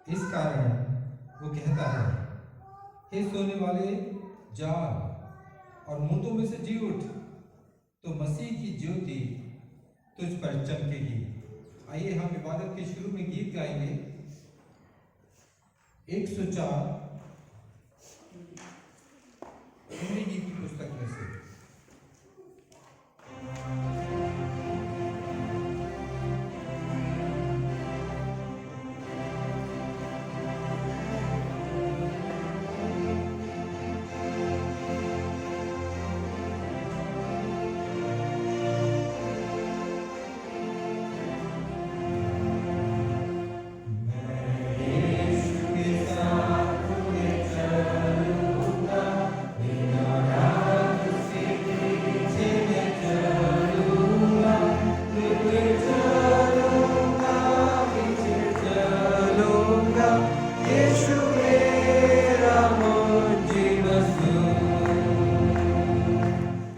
इस कारण वो कहता है, हे सोने वाले जाग और मुर्दों में से जी उठ, तो मसीह की ज्योति तुझ पर चमकेगी। आइए हम इबादत के शुरू में गीत गाएंगे। 104 हिंदी गीत की पुस्तक में से।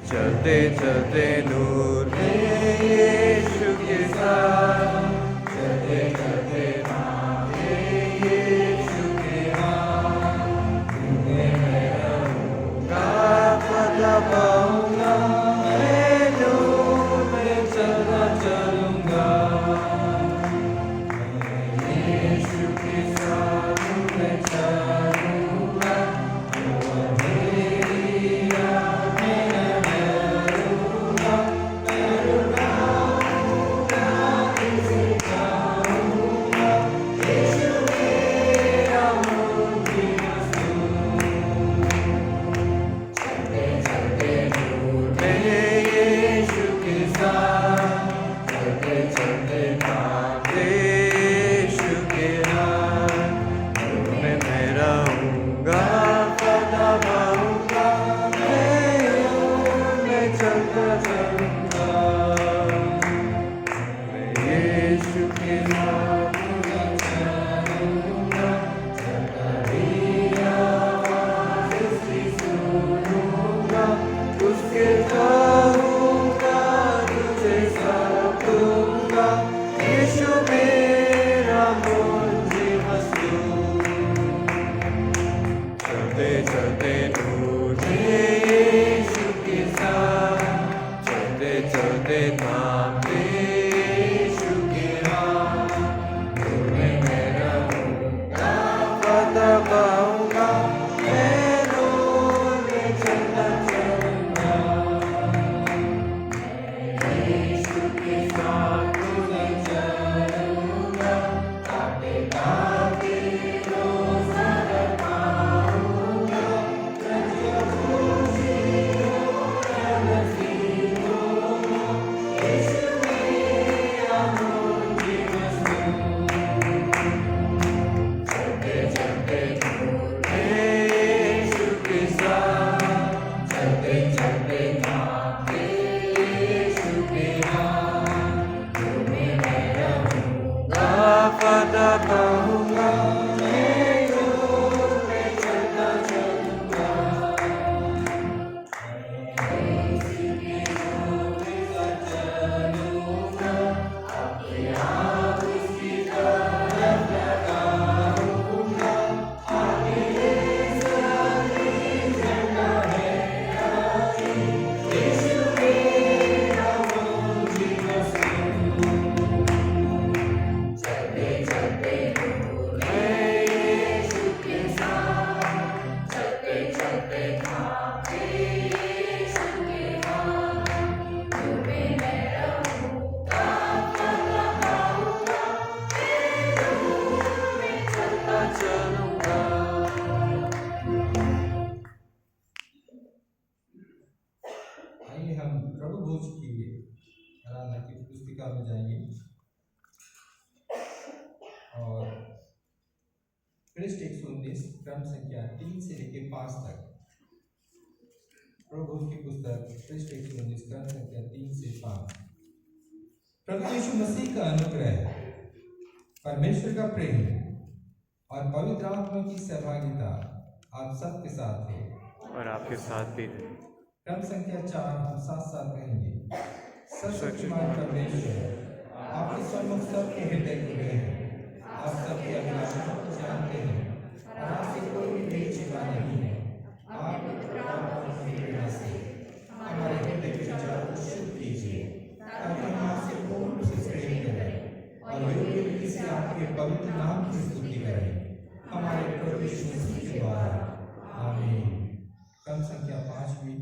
चलते चलते नूर में यीशु के साथ, चलते चलते नाम में यीशु के नाम, तुम्हें मैं रहूँगा, पता पाऊँगा, मैं नूर में चलता चलूँगा। मैं यीशु के साथ मैं चलूँगा, वो मेरी राह में में जाएंगे और पृष्ठ 119 क्रम संख्या 3 से लेकर 5 तक। प्रभु की पुस्तक पृष्ठ 119 क्रम संख्या 3 से 5। प्रभु यीशु मसीह का अनुग्रह, परमेश्वर का प्रेम और पवित्र आत्मा की सहभागिता आप सबके साथ है और आपके साथ भी रहे। क्रम संख्या 4 हम साथ साथ कहेंगे। सर्वशक्तिमान परमेश्वर, आपके सम्मुख सबके हृदय खुले हैं, आप सबके अभिलाषा चाहते हैं और आपसे कोई भी भेद छिपा नहीं है। आप पवित्र आत्मा की प्रेरणा से हमारे हृदय के विचारों को शुद्ध कीजिए ताकि हम आपसे पूर्ण रूप से प्रेम करें और योग्य रीति से आपके पवित्र नाम की स्तुति करें हमारे प्रभु यीशु मसीह के द्वारा। आमीन। कल संख्या 5वीं।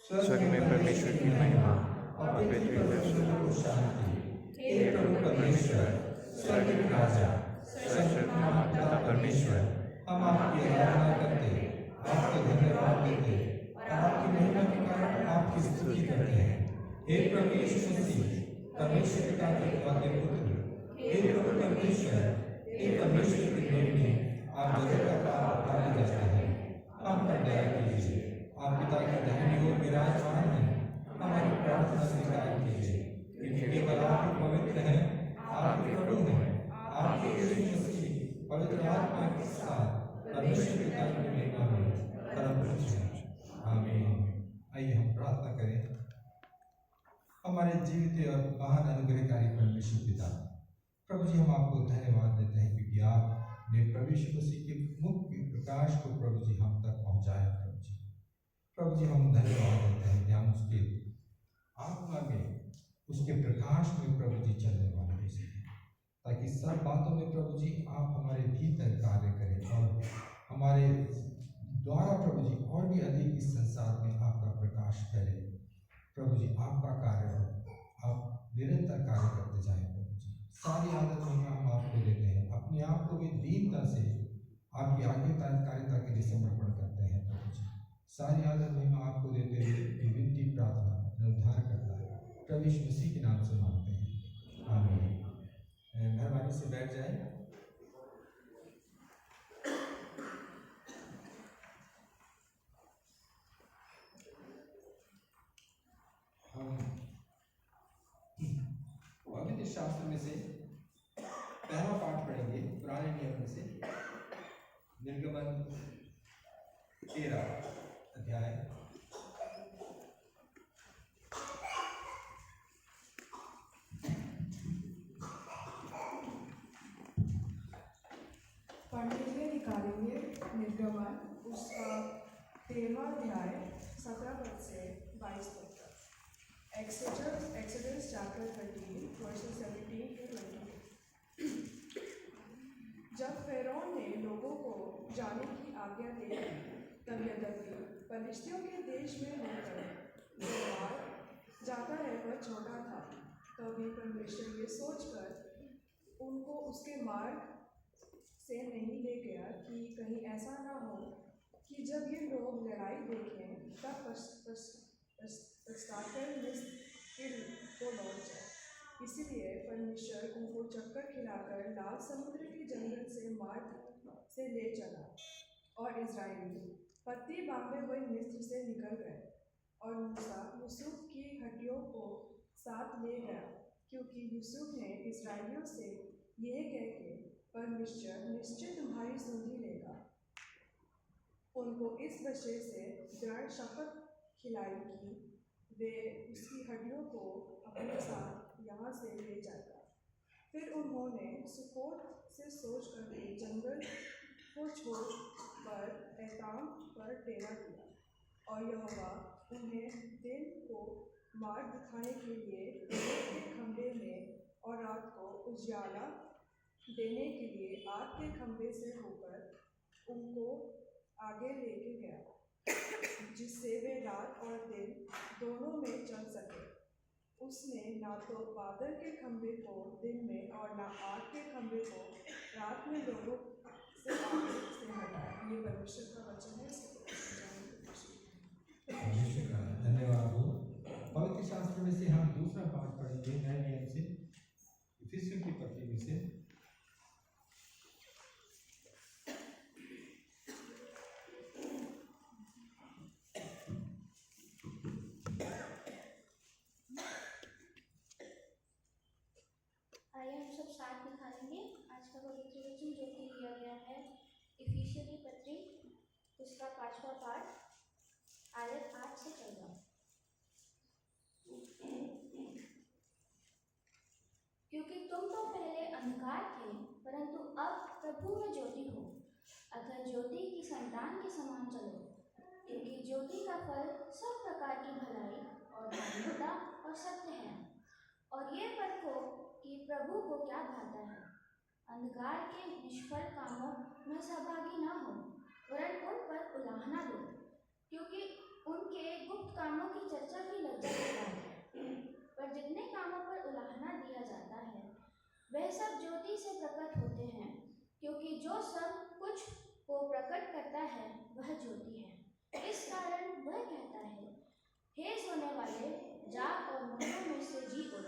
स्वर्ग में परमेश्वर की महिमा और पृथ्वी पर मनुष्यों को शांति। हे प्रभु परमेश्वर, स्वर्ग के राजा, सर्वशक्तिमान पिता परमेश्वर, हम आपकी आराधना करते, आपको धन्यवाद देते और आपकी महिमा के कारण आपकी स्तुति करते हैं। हे प्रभु यीशु मसीह, परमेश्वर पिता के इकलौते पुत्र, हे प्रभु परमेश्वर, हे परमेश्वर के प्रेम में आप जगत का पाप उठा ले जाते हैं। हम पर दया कीजिए। आप पिता के दाहिनी ओर विराजमान हैं। हमारी प्रार्थना स्वीकार कीजिए, क्योंकि केवल आप ही पवित्र हैं, आप ही प्रभु हैं, आपके यीशु मसीह पवित्र आत्मा के साथ परमेश्वर पिता की महिमा में परम प्रभु हैं। आमीन। आइए हम प्रार्थना करें। हमारे जीवित और महान अनुग्रहकारी परमेश्वर पिता, प्रभु जी हम आपको धन्यवाद देते हैं क्योंकि आपने प्रभु यीशु मसीह के मुख के प्रकाश को प्रभु जी हम तक पहुंचाया। प्रभु जी हम धन्यवाद देते हैं कि हम उसके आत्मा में, उसके प्रकाश में प्रभु जी चलने वाले हो सकें, ताकि सब बातों में प्रभु जी आप हमारे भीतर कार्य करें और हमारे द्वारा प्रभु जी और भी अधिक इस संसार में आपका प्रकाश फैले। प्रभु जी आपका कार्य हो, आप निरंतर कार्य करते जाएं। प्रभु जी सारी आदत में हम आपको देते हैं, अपने आप को भी दीनता से आपकी आज्ञाकारिता के लिए समर्पण करते हैं। प्रभु जी सारी आदत महिमा आपको देते हुए विनती प्रार्थना उद्धार करता है प्रभु यीशु मसीह के नाम से मांगते हैं। आमीन। मेहरबानी से बैठ जाए। हम पवित्र शास्त्र में से पहला पाठ पढ़ेंगे, पुराने नियम में से निर्गमन 13 अध्याय। पंडित निकालेंगे निर्गमन उसका 13वां अध्याय 17 पद से 22 पद तक। Exodus chapter 13 verses 17 to 22। जब फ़िरौन ने लोगों को जाने की आज्ञा दी, तब यद्यपि पलिश्तियों के देश में होकर जो मार्ग जाता है वह छोटा था, तभी परमेश्वर ये सोचकर उनको उसके मार्ग से नहीं ले गया कि कहीं ऐसा ना हो कि जब ये लोग लड़ाई देखें तब पछताकर मिस्र को लौट जाए। इसीलिए परमेश्वर उनको चक्कर खिलाकर लाल समुद्र के जंगल से मार्ग से ले चला और इजराइली पत्ती बांधे हुए मिस्र से निकल गए। और मूसा यूसुफ की हड्डियों को साथ ले गया, क्योंकि यूसुफ ने इजराइलियों से यह कह के परमेश्वर निश्चित तुम्हारी सुधि लेगा, उनको इस विषय से दृढ़ शपथ खिलाई कि वे उसकी हड्डियों को अपने साथ यहाँ से ले जाएगा। फिर उन्होंने सुकोत से सोच करके जंगल को छोड़कर एताम पर डेरा किया, और यहोवा उन्हें दिन को मार्ग दिखाने के लिए दिन के खंभे में और रात को उजियाला देने के लिए आग के खंभे से होकर उनको आगे लेके गया, जिससे वे रात और दिन दोनों में चल सके। उसने ना तो बादल के खंभे को दिन में और ना आग के खंभे को रात में लोगों से आगे से हटाया। ये परमेश्वर का वचन है। धन्यवाद हो। पवित्र शास्त्र में से हम दूसरा पाठ पढ़ेंगे, नए नियम से इफिसियों की पत्री में से। आइए हम सब साथ निकालेंगे आज का पवित्र वचन जो कि लिया गया है इफिसियों की पत्री उसका 5वां पाठ आयत 8 से 14। क्योंकि तुम तो पहले अंधकार थे परंतु अब प्रभु में ज्योति हो। अतः ज्योति की संतान के समान चलो, क्योंकि ज्योति का फल सब प्रकार की भलाई और धार्मिकता और सत्य है। और ये परखो कि प्रभु को क्या भाता है। अंधकार के निष्फल कामों में सहभागी न हो, वरन उन पर उलाहना दो, क्योंकि उनके गुप्त कामों की चर्चा भी लज्जा की बात है। पर जितने कामों पर उलाहना दिया जाता है, वह सब ज्योति से प्रकट होते हैं, क्योंकि जो सब कुछ को प्रकट करता है वह ज्योति है। इस कारण वह कहता है, हे सोने वाले, जाग और मुर्दों में से जी उठ,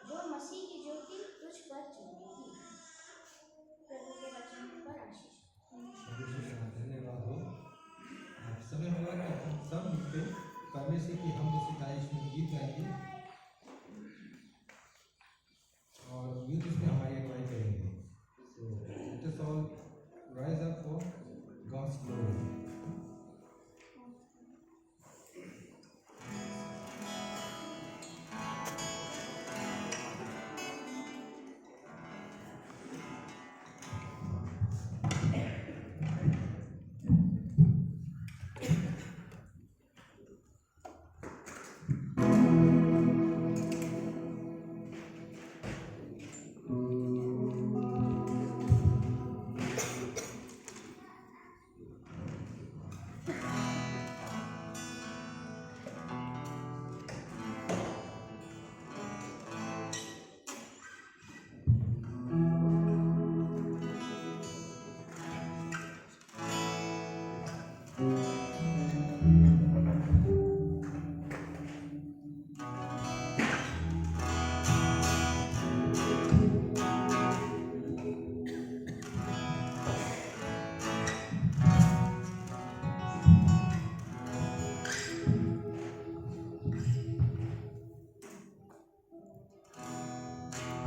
जो मसीह की ज्योति तुझ पर चमकेगी। प्रभु के वचन पर आशीष। धन्यवाद हो। अब समय होगा कि हम सब मिलकर परमेश्वर की हम सिताइश में गीत गाएंगे और यूथ इसमें हमारी अगुवाई करेंगे। So let us all rise up for God's glory.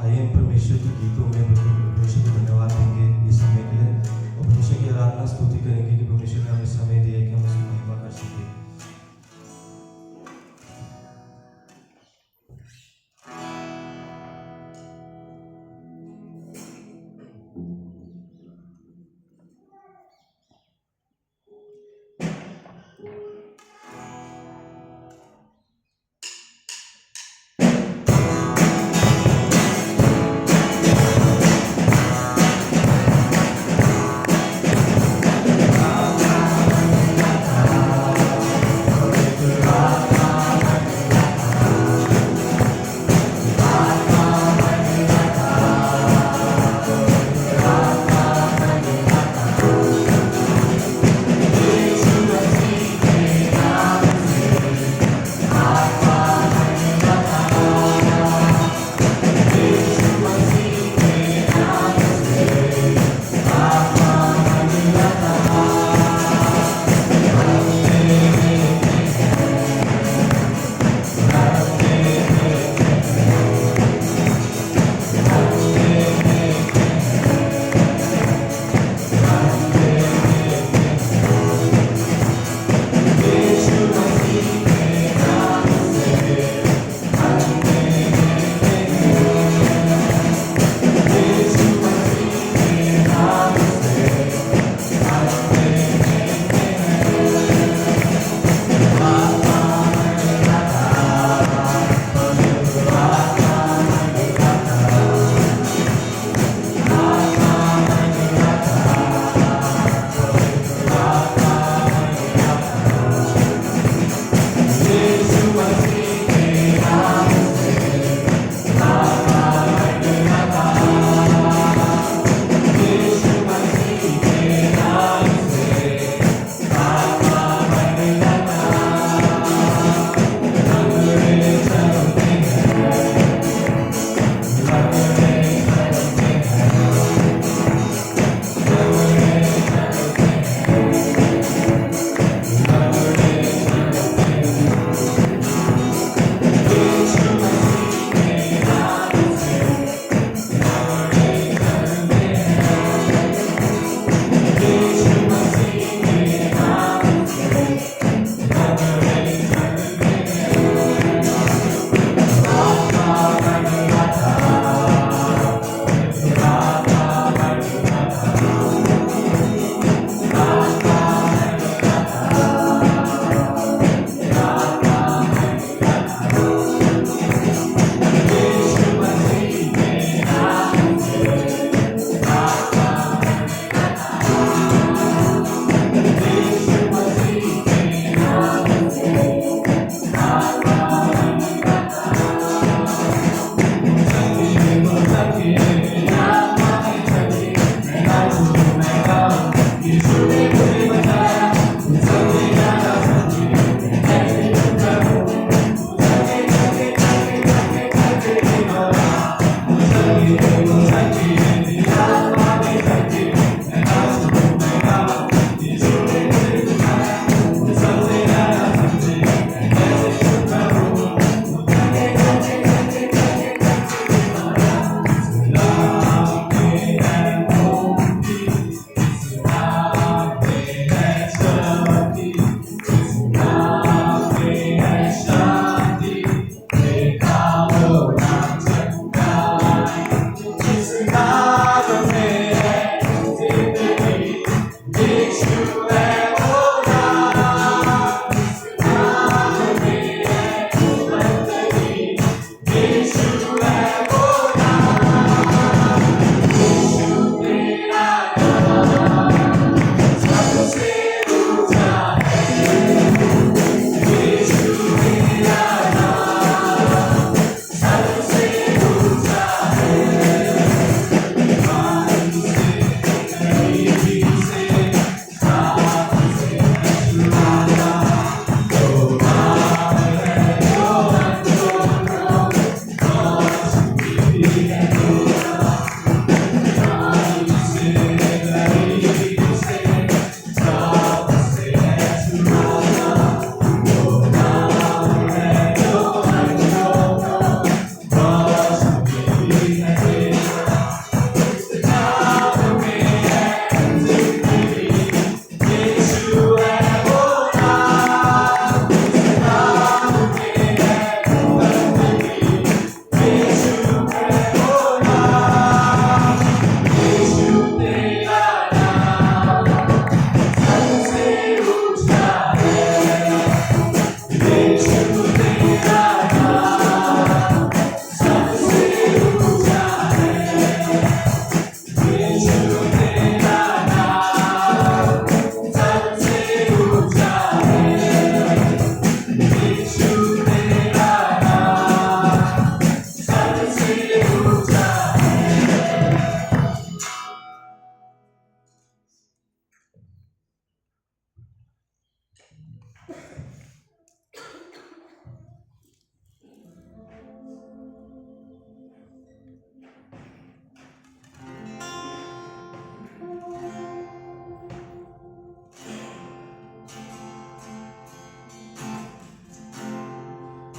आइए हम परमेश्वर के गीतों में परमेश्वर को धन्यवाद देंगे इस समय के लिए और परमेश्वर की आराधना स्तुति करेंगे कि परमेश्वर ने हमें समय दिया कि हम उसकी महिमा कर सकें।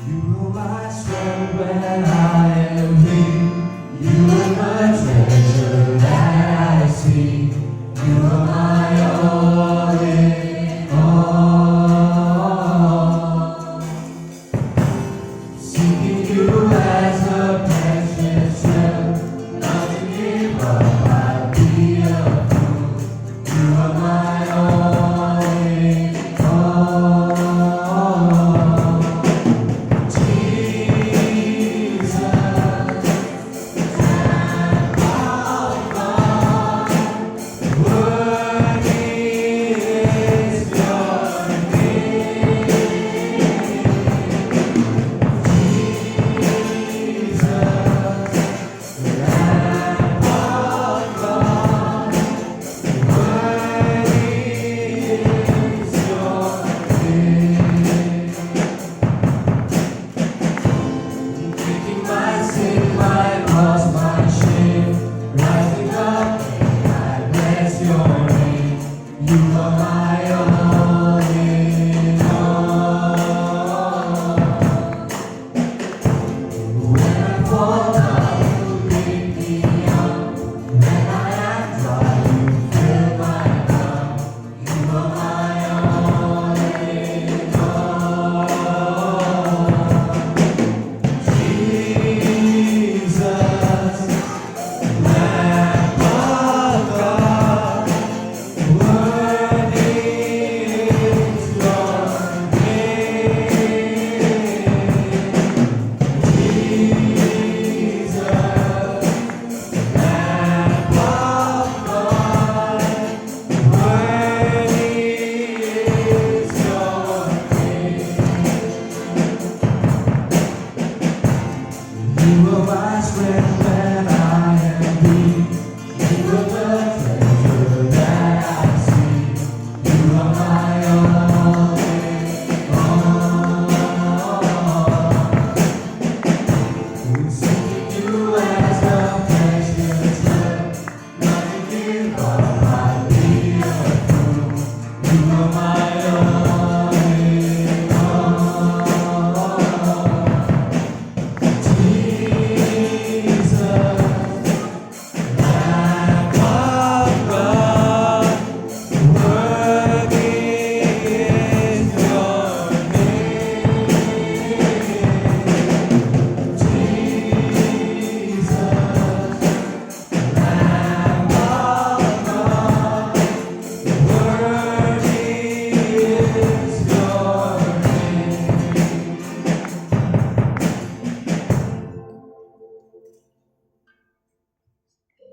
You are my strength when I am weak. You are the treasure that I see. You are my all in all. Seeking you as a precious gem, nothing give up, I'll be a fool. You are my all in all.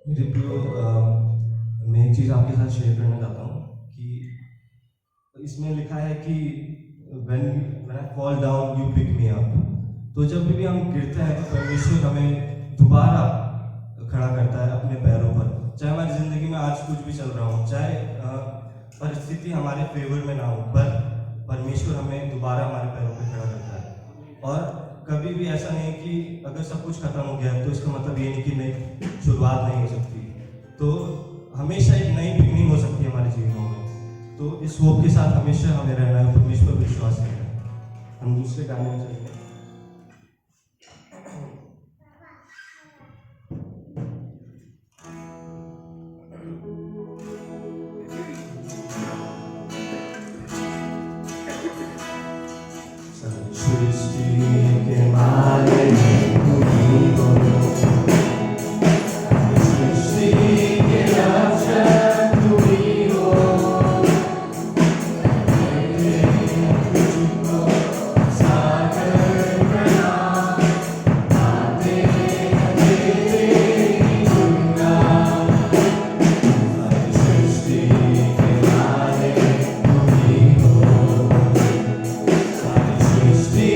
मेरे प्रियो मैं एक चीज़ आपके साथ share करना चाहता हूँ कि इसमें लिखा है कि when I fall down you pick me up। तो जब भी हम गिरते हैं तो परमेश्वर हमें दोबारा खड़ा करता है अपने पैरों पर। चाहे हमारी ज़िंदगी में आज कुछ भी चल रहा हो, चाहे परिस्थिति हमारे फेवर में ना हो, पर परमेश्वर हमें दोबारा हमारे पैरों पर खड़ा करता है। और कभी भी ऐसा नहीं है कि अगर सब कुछ खत्म हो गया तो इसका मतलब ये नहीं कि नई शुरुआत नहीं हो सकती। तो हमेशा एक नई बिगनिंग हो सकती है हमारे जीवनों में। तो इस होप के साथ हमेशा हमें रहना है, परमेश्वर पर विश्वास करना है। हम दूसरे गाने में चलेंगे। सृष्टि के मालिक तुम्हीं हो, सृष्टि के रक्षक तुम्हीं हो। तुझको सागर प्रणाम, आते तेरी गुणगान। सृष्टि के मालिक तुम्हीं हो, सृष्टि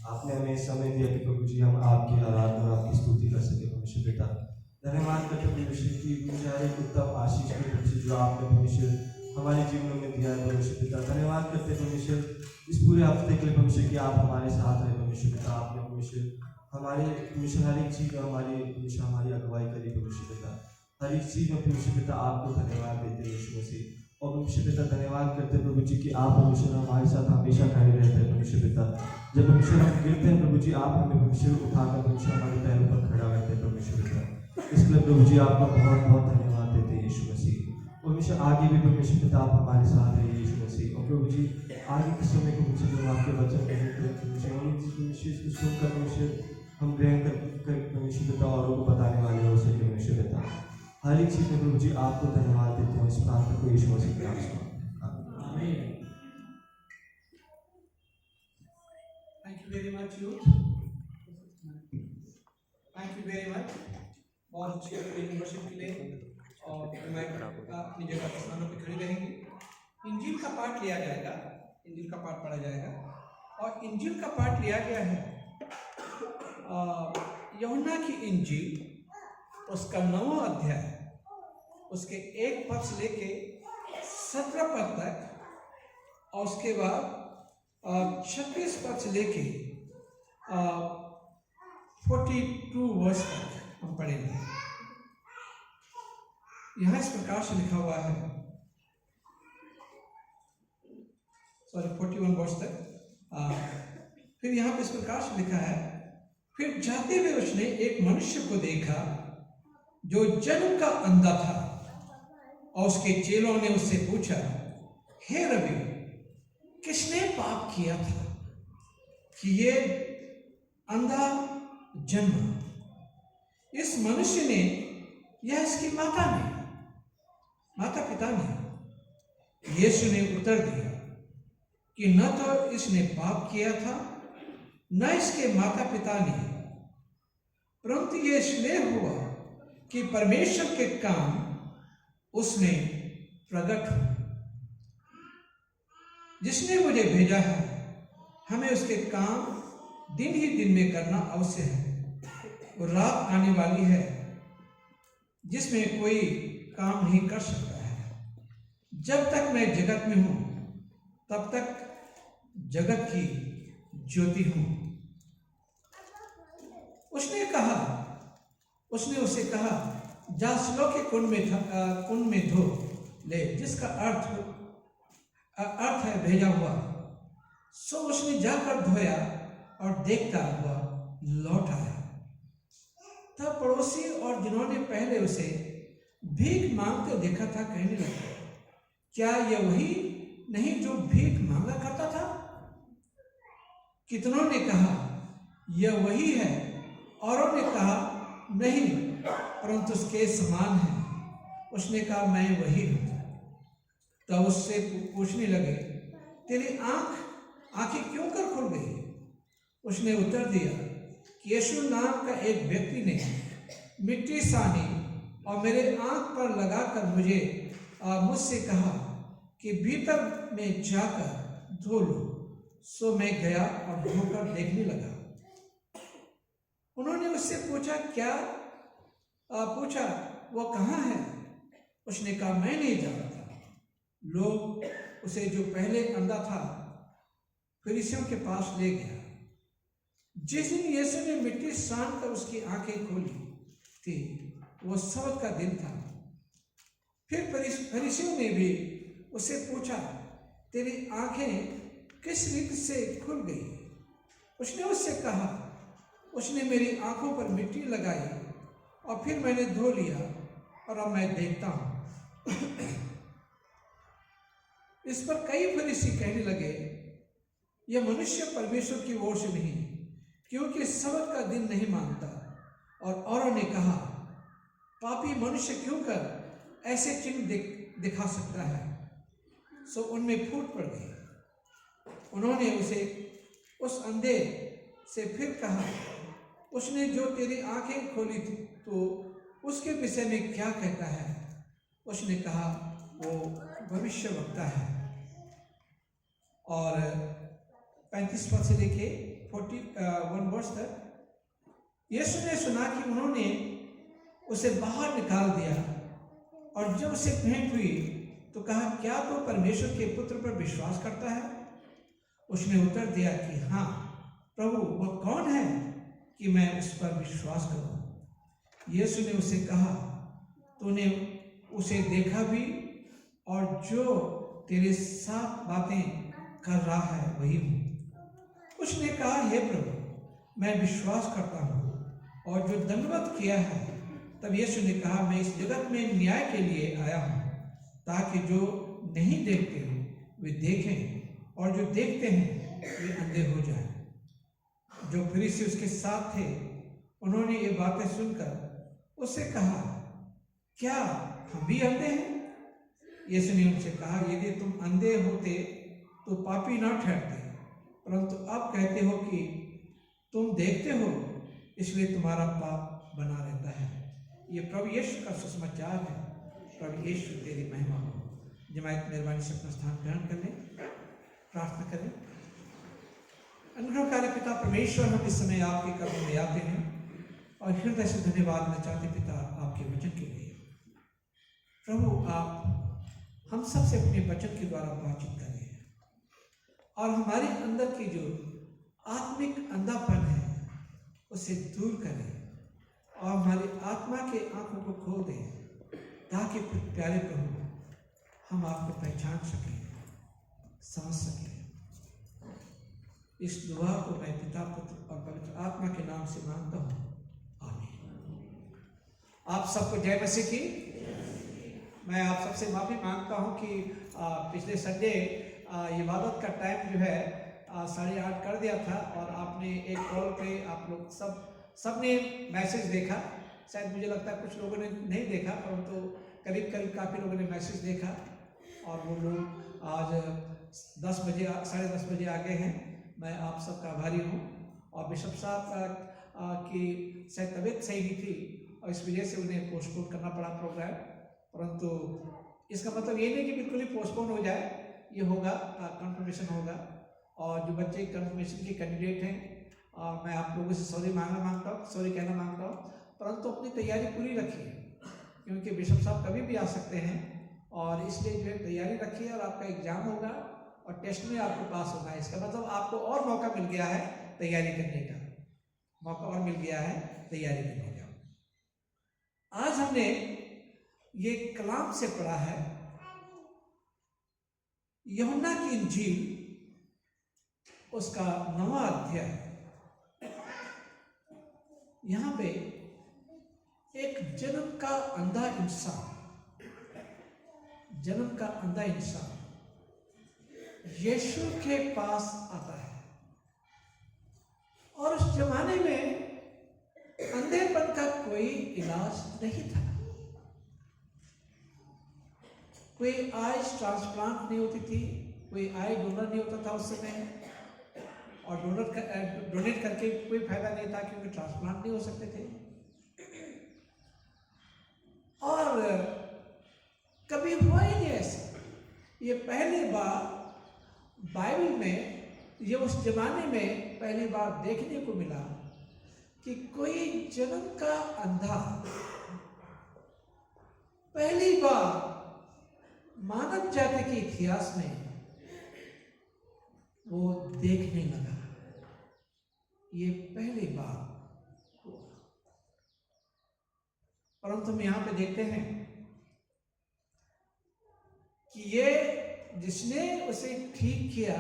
आपने हमें समय दिया कि प्रभु जी हम आपकी आराधना और आपकी स्तुति कर सके परमेश्वर पिता। धन्यवाद करते परमेश्वर की हर एक उत्तम आशीष के परमेश्वर जो आपने परमेश्वर हमारे जीवनों में दिया है परमेश्वर पिता। धन्यवाद करते परमेश्वर इस पूरे हफ्ते के लिए परमेश्वर कि आप हमारे साथ रहे परमेश्वर पिता। आपने परमेश्वर हमारे परमेश्वर हर एक चीज़ में हमारी परमेश्वर हमारी अगुवाई करी परमेश्वर पिता। हर एक चीज़ में परमेश्वर पिता आपको धन्यवाद देते हैं यीशु मसीह। और परमेश्वर पिता धन्यवाद करते हैं प्रभु जी कि आप परमेश्वर हमारे साथ हमेशा खड़े रहते हैं परमेश्वर पिता। जब परमेश्वर हम गिरते हैं प्रभु जी आप हमें परमेश्वर उठाकर परमेश्वर हमारे पैरों पर खड़ा करते हैं परमेश्वर पिता। इसलिए प्रभु जी आपका बहुत बहुत धन्यवाद देते हैं यीशु मसीह। परमेश्वर आगे भी परमेश्वर पिता आप हमारे साथ रहिए यीशु मसीह। और प्रभु जी आगे के समय को परमेश्वर जो आपके वचन परमेश्वर इसको सुनकर परमेश्वर हम ग्रहण कर परमेश्वर पिता औरों को बताने वाले हो सके परमेश्वर पिता। हर एक चीज़ में प्रभु जी आपको धन्यवाद देते हैं। इस प्रार्थना को यीशु मसीह के नाम से आमीन। Thank you very much, youth. Thank you very much. बहुत अच्छी वर्शिप के लिए। और मैं अपनी जगह के स्थानों पर खड़ी रहेंगी। इंजील का पाठ लिया जाएगा, इंजील का पाठ पढ़ा जाएगा। और इंजील का पाठ लिया गया है यूहन्ना की इंजील उसका 9वां अध्याय उसके 1 पद से लेके 17 पद तक और उसके बाद 26 पद से लेके 42 वर्ष तक हम पढ़ेंगे। यहाँ इस प्रकार से लिखा हुआ है, 41 वर्ष तक। फिर यहाँ पे इस प्रकार से लिखा है, फिर जाते हुए उसने एक मनुष्य को देखा जो जन्म का अंधा था और उसके चेलों ने उससे पूछा, हे रबी, किसने पाप किया था कि ये अंधा जन्मा, इस मनुष्य ने या इसकी माता पिता ने? यीशु ने उत्तर दिया कि न तो इसने पाप किया था न इसके माता पिता ने, परंतु ये इसलिए हुआ कि परमेश्वर के काम उसने प्रकट हो। जिसने मुझे भेजा है हमें उसके काम दिन ही दिन में करना अवश्य है। और रात आने वाली है जिसमें कोई काम नहीं कर सकता है। जब तक मैं जगत में हूं तब तक जगत की ज्योति हूं। उसने उसे कहा, जा सिलो के कुंड में धो ले, जिसका अर्थ है भेजा हुआ। सो उसने जाकर धोया और देखता हुआ लौट आया। तब पड़ोसी और जिन्होंने पहले उसे भीख मांगते देखा था कहने लगे, क्या यह वही नहीं जो भीख मांगा करता था? कितनों ने कहा, यह वही है। औरों ने कहा, नहीं, परंतु उसके समान है। उसने कहा, मैं वही हूं। तब उससे पूछने लगे, तेरी आंखें क्यों कर खुल गई? उसने उत्तर दिया कि यीशु नाम का एक व्यक्ति ने मिट्टी सानी और मेरे आंख पर लगाकर मुझसे कहा कि भीतर में जाकर धो लो। सो मैं गया और धोकर देखने लगा। उन्होंने उससे पूछा वो कहाँ है? उसने कहा, मैं नहीं जानता। लोग उसे जो पहले अंधा था फरीसियों के पास ले गया। जिस दिन यीशु ने मिट्टी सान कर उसकी आंखें खोली थी वो सबत का दिन था। फिर फरीसियों ने भी उससे पूछा, तेरी आंखें किस रीति से खुल गई? उसने उससे कहा, उसने मेरी आंखों पर मिट्टी लगाई और फिर मैंने धो लिया और अब मैं देखता हूं। इस पर कई फरीसी कहने लगे, यह मनुष्य परमेश्वर की ओर से नहीं, क्योंकि सबत का दिन नहीं मानता। और औरों ने कहा, पापी मनुष्य क्यों कर ऐसे चिन्ह दिखा सकता है? सो उनमें फूट पड़ गई। उन्होंने उसे उस अंधे से फिर कहा, उसने जो तेरी आंखें खोली थी तो उसके विषय में क्या कहता है? उसने कहा, वो भविष्यवक्ता है। और 35 पद से लेके पुस्तक। यीशु ने सुना कि उन्होंने उसे बाहर निकाल दिया, और जब उसे भेंट हुई तो कहा, क्या तो परमेश्वर के पुत्र पर विश्वास करता है? उसने उत्तर दिया कि हाँ प्रभु, वह कौन है कि मैं उस पर विश्वास करूं? यीशु ने उसे कहा, तूने उसे देखा भी, और जो तेरे साथ बातें कर रहा है वही हूँ। उसने कहा, हे प्रभु, मैं विश्वास करता हूँ, और जो दंडवत किया है। तब यीशु ने कहा, मैं इस जगत में न्याय के लिए आया हूँ, ताकि जो नहीं देखते वे देखें, और जो देखते हैं वे अंधे हो जाएं। जो फरीसी उसके साथ थे, उन्होंने ये बातें सुनकर उससे कहा, क्या हम भी अंधे हैं? यीशु ने उनसे कहा, यदि तुम अंधे होते तो पापी ना ठहरते, परंतु अब कहते हो कि तुम देखते हो, इसलिए तुम्हारा पाप बना रहता है। ये प्रभु यीशु का सुसमाचार है। प्रभु यीशु तेरी महिमा हो। जमात मेहरबानी से अपना स्थान ग्रहण कर लें, प्रार्थना करें। अनुग्रहकारी पिता परमेश्वर, हम इस समय आपके कदमों में आते हैं और हृदय से धन्यवाद देना चाहते पिता आपके वचन के लिए। प्रभु, आप हम सब से अपने वचन के द्वारा बातचीत करें और हमारे अंदर की जो आत्मिक अंधापन है उसे दूर करें और हमारी आत्मा के आंखों को खोल दें, ताकि प्यारे प्रभु हम आपको पहचान सकें, समझ सकें। इस दुआ को मैं पिता, पुत्र और पवित्र आत्मा के नाम से मांगता हूँ, आमीन। आप सबको जय मसीह की। मैं आप सबसे माफ़ी मांगता हूँ कि पिछले संडे इबादत का टाइम जो है 8:30 कर दिया था और आपने एक कॉल पे आप लोग सबने मैसेज देखा। शायद मुझे लगता है कुछ लोगों ने नहीं देखा, परंतु करीब काफ़ी लोगों ने मैसेज देखा और वो लोग आज 10 बजे 10:30 बजे आ गए हैं। मैं आप सबका आभारी हूँ। और बिशप साहब की शायद तबीयत सही नहीं थी और इस वजह से उन्हें पोस्टपोन करना पड़ा प्रोग्राम, परंतु इसका मतलब ये नहीं कि बिल्कुल ही पोस्टपोन हो जाए, ये होगा, कंफर्मेशन होगा। और जो बच्चे कंफर्मेशन के कैंडिडेट हैं, मैं आप लोगों से सॉरी कहना मांगता हूँ, परंतु अपनी तैयारी पूरी रखिए, क्योंकि बिशप साहब कभी भी आ सकते हैं और इसलिए जो है तैयारी रखिए। और आपका एग्जाम होगा और टेस्ट में आपको पास होना है, इसका मतलब आपको और मौका मिल गया है तैयारी करने का, तैयारी करने का। आज हमने ये कलाम से पढ़ा है यूहन्ना की इंजील, उसका 9वां अध्याय। यहाँ पे एक जन्म का अंधा इंसान यीशु के पास आता है। और उस जमाने में अंधेपन का कोई इलाज नहीं था, कोई आइज ट्रांसप्लांट नहीं होती थी, कोई आई डोनर नहीं होता था उस समय, और डोनेट करके कोई फायदा नहीं था क्योंकि ट्रांसप्लांट नहीं हो सकते थे। और कभी हुआ ही नहीं ऐसा। ये पहली बार बाइबल में, ये उस जमाने में पहली बार देखने को मिला कि कोई जन्म का अंधा पहली बार मानव जाति के इतिहास में वो देखने लगा। ये पहली बार हुआ। परंतु हम यहां पे देखते हैं कि ये जिसने उसे ठीक किया,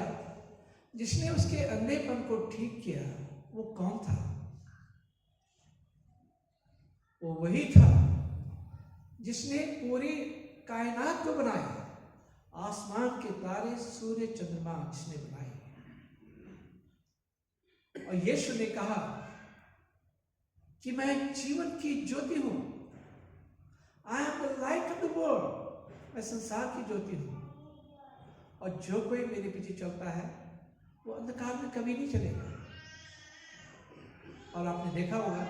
जिसने उसके अंधेपन को ठीक किया, वो कौन था? वो वही था जिसने पूरी कायनात को बनाया, आसमान के तारे, सूर्य, चंद्रमा जिसने बनाए। और यीशु ने कहा कि मैं जीवन की ज्योति हूं, I am the light of the world, मैं संसार की ज्योति हूं, और जो कोई मेरे पीछे चलता है वो अंधकार में कभी नहीं चलेगा। और आपने देखा होगा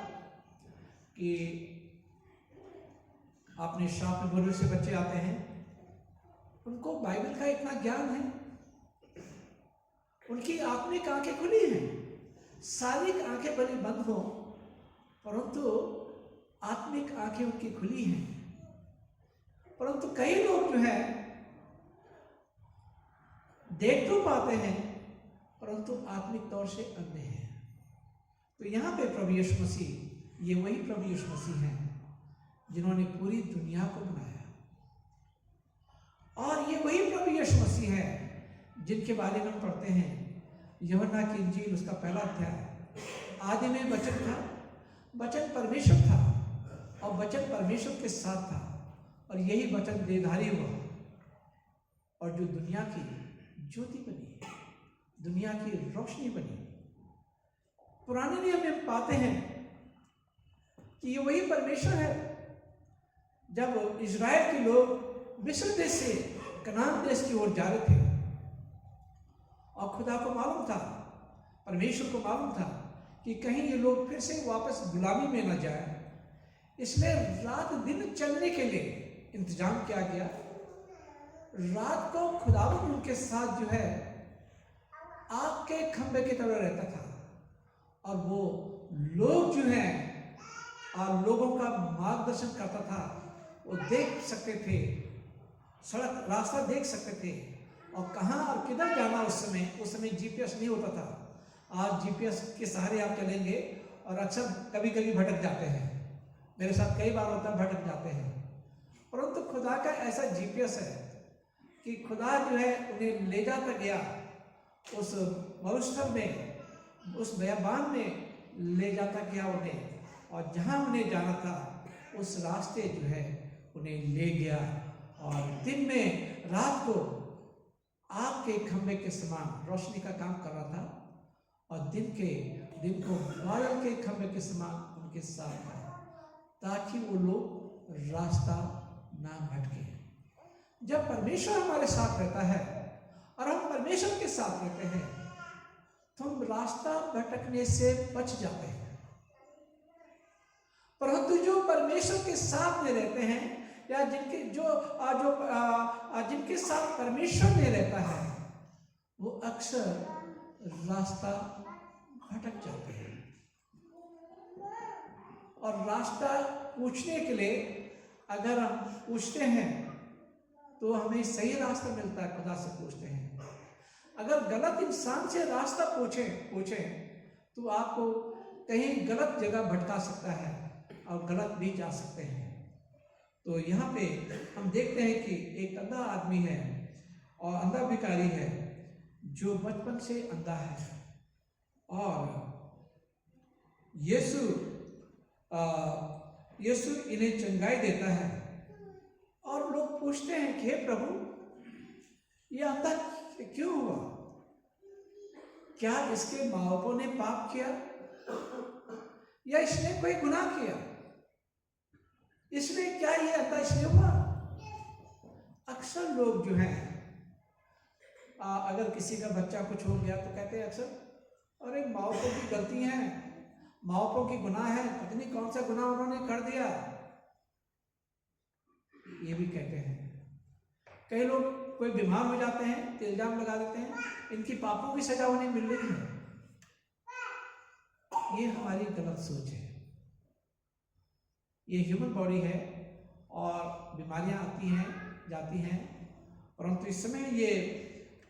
कि आपने शॉप में बहुत से बच्चे आते हैं, उनको बाइबल का इतना ज्ञान है, उनकी आत्मिक आंखें खुली हैं, शारीरिक आंखें भले बंद हो, परंतु आत्मिक आंखें उनकी खुली हैं। परंतु कई लोग जो है देख तो पाते हैं, परंतु आत्मिक तौर से अंधे हैं। तो यहाँ पे प्रभु यीशु मसीह, ये वही प्रभु यीशु मसीह हैं जिन्होंने पूरी दुनिया को बनाया, और ये वही प्रभु यीशु मसीह है जिनके बारे में हम पढ़ते हैं यूहन्ना की इंजील उसका पहला अध्याय, आदि में वचन था, वचन परमेश्वर था और वचन परमेश्वर के साथ था, और यही वचन देहधारी हुआ और जो दुनिया की ज्योति बनी, दुनिया की रोशनी बनी। पुराने नियम में पाते हैं कि ये वही परमेश्वर है। जब इजराइल के लोग मिस्र देश से कनान देश की ओर जा रहे थे और खुदा को मालूम था, परमेश्वर को मालूम था कि कहीं ये लोग फिर से वापस गुलामी में न जाए, इसलिए रात दिन चलने के लिए इंतजाम किया गया। रात को खुदावंद उनके साथ जो है आग के खंभे की तरह रहता था, और वो लोग जो हैं और लोगों का मार्गदर्शन करता था। वो देख सकते थे, सड़क रास्ता देख सकते थे, और कहाँ और किधर जाना। उस समय जीपीएस नहीं होता था। आज जीपीएस के सहारे आप चलेंगे और अक्सर कभी कभी भटक जाते हैं। मेरे साथ कई बार होता है, भटक जाते हैं। परंतु खुदा का ऐसा जीपीएस है कि खुदा जो है उन्हें ले जाता गया उस मरुस्थल में, उस बयाबान में ले जाता गया उन्हें, और जहाँ उन्हें जाना था उस रास्ते जो है उन्हें ले गया। और दिन में रात को आग के खंभे के समान रोशनी का काम कर रहा था, और दिन को बादल के खंभे के समान उनके साथ था, ताकि वो लोग रास्ता ना भटके। जब परमेश्वर हमारे साथ रहता है और हम परमेश्वर के साथ रहते हैं तो हम रास्ता भटकने से बच जाते हैं। परंतु जो परमेश्वर के साथ में रहते हैं, या जिनके साथ परमेश्वर में रहता है, वो अक्सर रास्ता भटक जाते हैं। और रास्ता पूछने के लिए अगर हम पूछते हैं तो हमें सही रास्ता मिलता है, खुदा से पूछते हैं। अगर गलत इंसान से रास्ता पूछे तो आपको कहीं गलत जगह भटका सकता है और गलत भी जा सकते हैं। तो यहाँ पे हम देखते हैं कि एक अंधा आदमी है और अंधा भिखारी है जो बचपन से अंधा है, और यीशु इन्हें चंगाई देता है। और लोग पूछते हैं कि हे प्रभु, ये अंधा क्यों हुआ? क्या इसके माँ बापों ने पाप किया, या इसने कोई गुनाह किया? इसलिए क्या ये अंधा इसलिए हुआ? अक्सर लोग जो हैं, अगर किसी का बच्चा कुछ हो गया तो कहते हैं अक्सर, अरे माँ बापों की गलती है, माँ बापों की गुनाह है, पता नहीं कौन सा गुनाह उन्होंने कर दिया, ये भी कहते हैं। कई लोग कोई बीमार हो जाते हैं तो इल्जाम लगा देते हैं इनकी पापों की सजा उन्हें मिल रही है। ये हमारी गलत सोच है। ये ह्यूमन बॉडी है और बीमारियां आती हैं जाती हैं, परंतु इस समय ये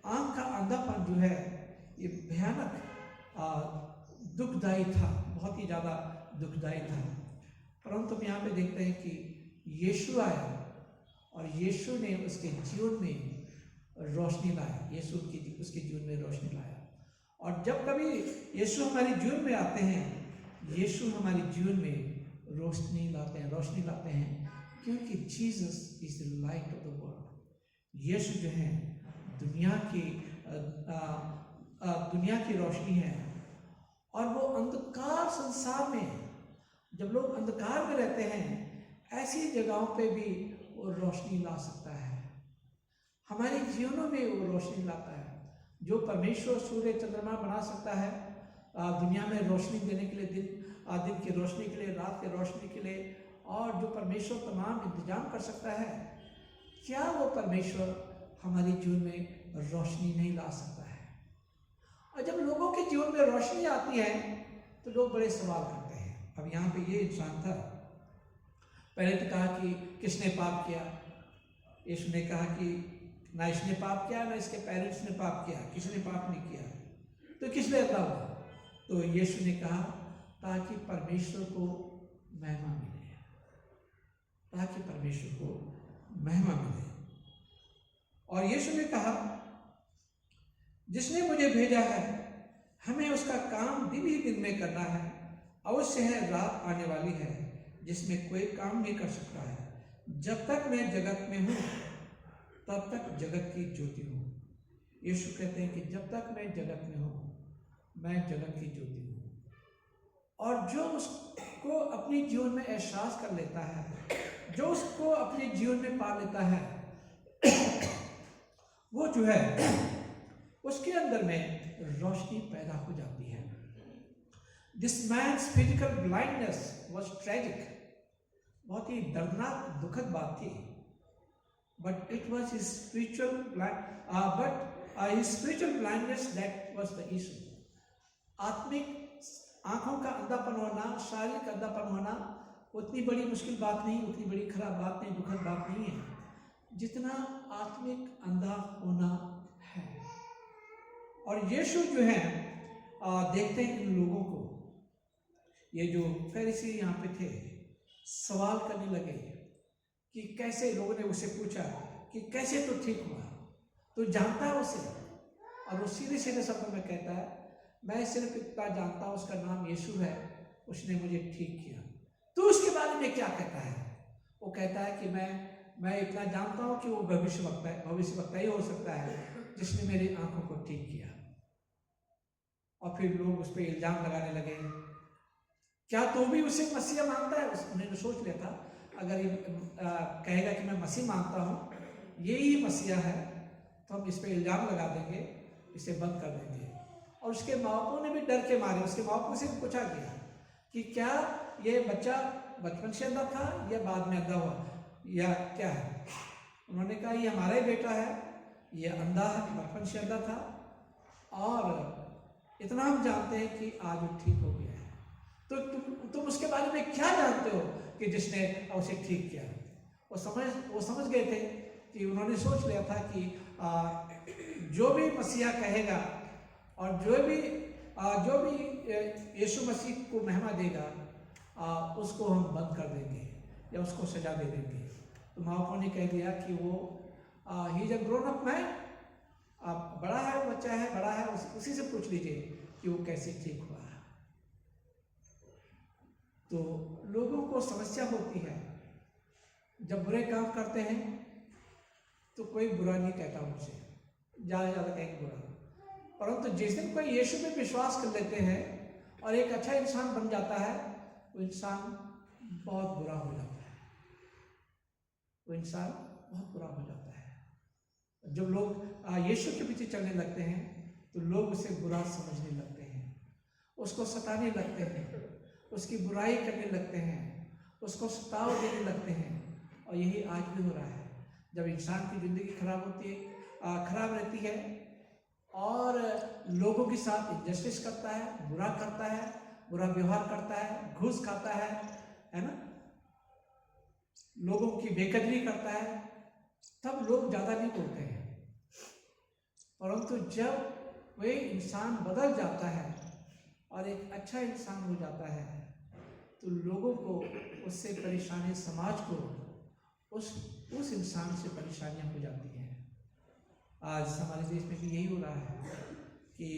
आंख का अंधापन जो है ये भयानक दुखदायी था, बहुत ही ज़्यादा दुखदायी था। परंतु हम यहाँ पे देखते हैं कि यीशु आया और यीशु ने उसके जीवन में रोशनी लाया, यीशु उसके जीवन में रोशनी लाया। और जब कभी यीशु हमारे जीवन में आते हैं, यीशु हमारे जीवन में रोशनी लाते हैं, क्योंकि Jesus is the light of the world. यीशु जो है दुनिया की रोशनी है, और वो अंधकार संसार में, जब लोग अंधकार में रहते हैं, ऐसी जगहों पे भी वो रोशनी ला सकता है। हमारे जीवनों में वो रोशनी लाता है। जो परमेश्वर सूर्य चंद्रमा बना सकता है दुनिया में रोशनी देने के लिए, दिन की रोशनी के लिए, रात की रोशनी के लिए, और जो परमेश्वर तमाम इंतजाम कर सकता है, क्या वो परमेश्वर हमारे जीवन में रोशनी नहीं ला सकता है? और जब लोगों के जीवन में रोशनी आती है तो लोग बड़े सवाल करते हैं। अब यहाँ पे ये इंसान था, पहले तो कहा कि किसने पाप किया। यीशु ने कहा कि ना इसने पाप किया ना इसके पेरेंट्स ने पाप किया, किसने पाप नहीं किया। तो किस लिए ऐसा हुआ? तो यीशु ने कहा ताकि परमेश्वर को महिमा मिले, ताकि परमेश्वर को महिमा मिले। और यीशु ने कहा जिसने मुझे भेजा है हमें उसका काम दिन ही दिन में करना है। अवश्य है रात आने वाली है जिसमें कोई काम नहीं कर सकता है। जब तक मैं जगत में हूँ तब तक जगत की ज्योति हूँ। यीशु कहते हैं कि जब तक मैं जगत में हूँ मैं जगत की ज्योति हूँ। और जो उसको अपने जीवन में एहसास कर लेता है, जो उसको अपने जीवन में पा लेता है, वो जो है उसके अंदर में रोशनी पैदा हो जाती है। This man's physical blindness was tragic, बहुत ही दर्दनाक दुखद बात थी। But it was his spiritual blindness that was the issue. आत्मिक आंखों का अंधापन होना, शारीरिक अंधापन होना उतनी बड़ी मुश्किल बात नहीं, उतनी बड़ी खराब बात नहीं, दुखद बात नहीं है जितना आत्मिक अंधा होना है। और यीशु जो है देखते हैं इन लोगों को, ये जो फरीसी यहाँ पे थे सवाल करने लगे कि कैसे, लोगों ने उससे पूछा कि कैसे तो ठीक हुआ, तो जानता है उसे? और वो सीधे सीधे शब्दों में कहता है मैं सिर्फ इतना जानता हूँ उसका नाम यीशु है, उसने मुझे ठीक किया। तो उसके बारे में क्या कहता है? वो कहता है कि मैं इतना जानता हूँ कि वो भविष्यवक्ता ही हो सकता है जिसने मेरी आंखों को ठीक किया। और फिर लोग उस पर इल्जाम लगाने लगे, क्या तो भी उसे मसीहा मानता है? उन्होंने सोच लिया था अगर ये कहेगा कि मैं मसीह मानता हूँ, यही मसीहा है, तो हम इस पर इल्जाम लगा देंगे, इसे बंद कर देंगे। और उसके माँ बापों ने भी डर के मारे उसके माँ बापों से पूछा गया कि क्या ये बच्चा बचपन से अंधा था या बाद में अंधा हुआ या क्या है? उन्होंने कहा ये हमारा ही बेटा है, ये अंधा है, बचपन से अंधा था, और इतना हम जानते हैं कि आज वो ठीक हो गया है। तो तुम उसके बारे में क्या जानते हो कि जिसने उसे ठीक किया? वो समझ गए थे कि उन्होंने सोच लिया था कि जो भी मसीहा कहेगा और जो भी यीशु मसीह को महिमा देगा उसको हम बंद कर देंगे या उसको सजा दे देंगे। तो माँ बापों ने कह दिया कि वो he is a grown up man, बड़ा है, बच्चा है, बड़ा है, उसी से पूछ लीजिए कि वो कैसे ठीक हुआ। तो लोगों को समस्या होती है जब बुरे काम करते हैं तो कोई बुरा नहीं कहता उनसे, ज़्यादा कहेंगे बुरा। परंतु जिस दिन कोई यीशु में विश्वास कर लेते हैं और एक अच्छा इंसान बन जाता है, वो इंसान बहुत बुरा हो जाता है, वो इंसान बहुत बुरा हो जाता है। जब लोग यीशु के पीछे चलने लगते हैं तो लोग उसे बुरा समझने लगते हैं, उसको सताने लगते हैं, उसकी बुराई करने लगते हैं, उसको सताव देने लगते हैं। और यही आज भी हो रहा है। जब इंसान की ज़िंदगी खराब रहती है और लोगों के साथ इंजस्टिस करता है, बुरा करता है, बुरा व्यवहार करता है, घूस खाता है ना, लोगों की बेकदरी करता है, तब लोग ज़्यादा नहीं बोलते हैं। परंतु जब वही इंसान बदल जाता है और एक अच्छा इंसान हो जाता है तो लोगों को उससे परेशानी, समाज को उस इंसान से परेशानियां हो जाती हैं। आज हमारे देश में भी यही हो रहा है कि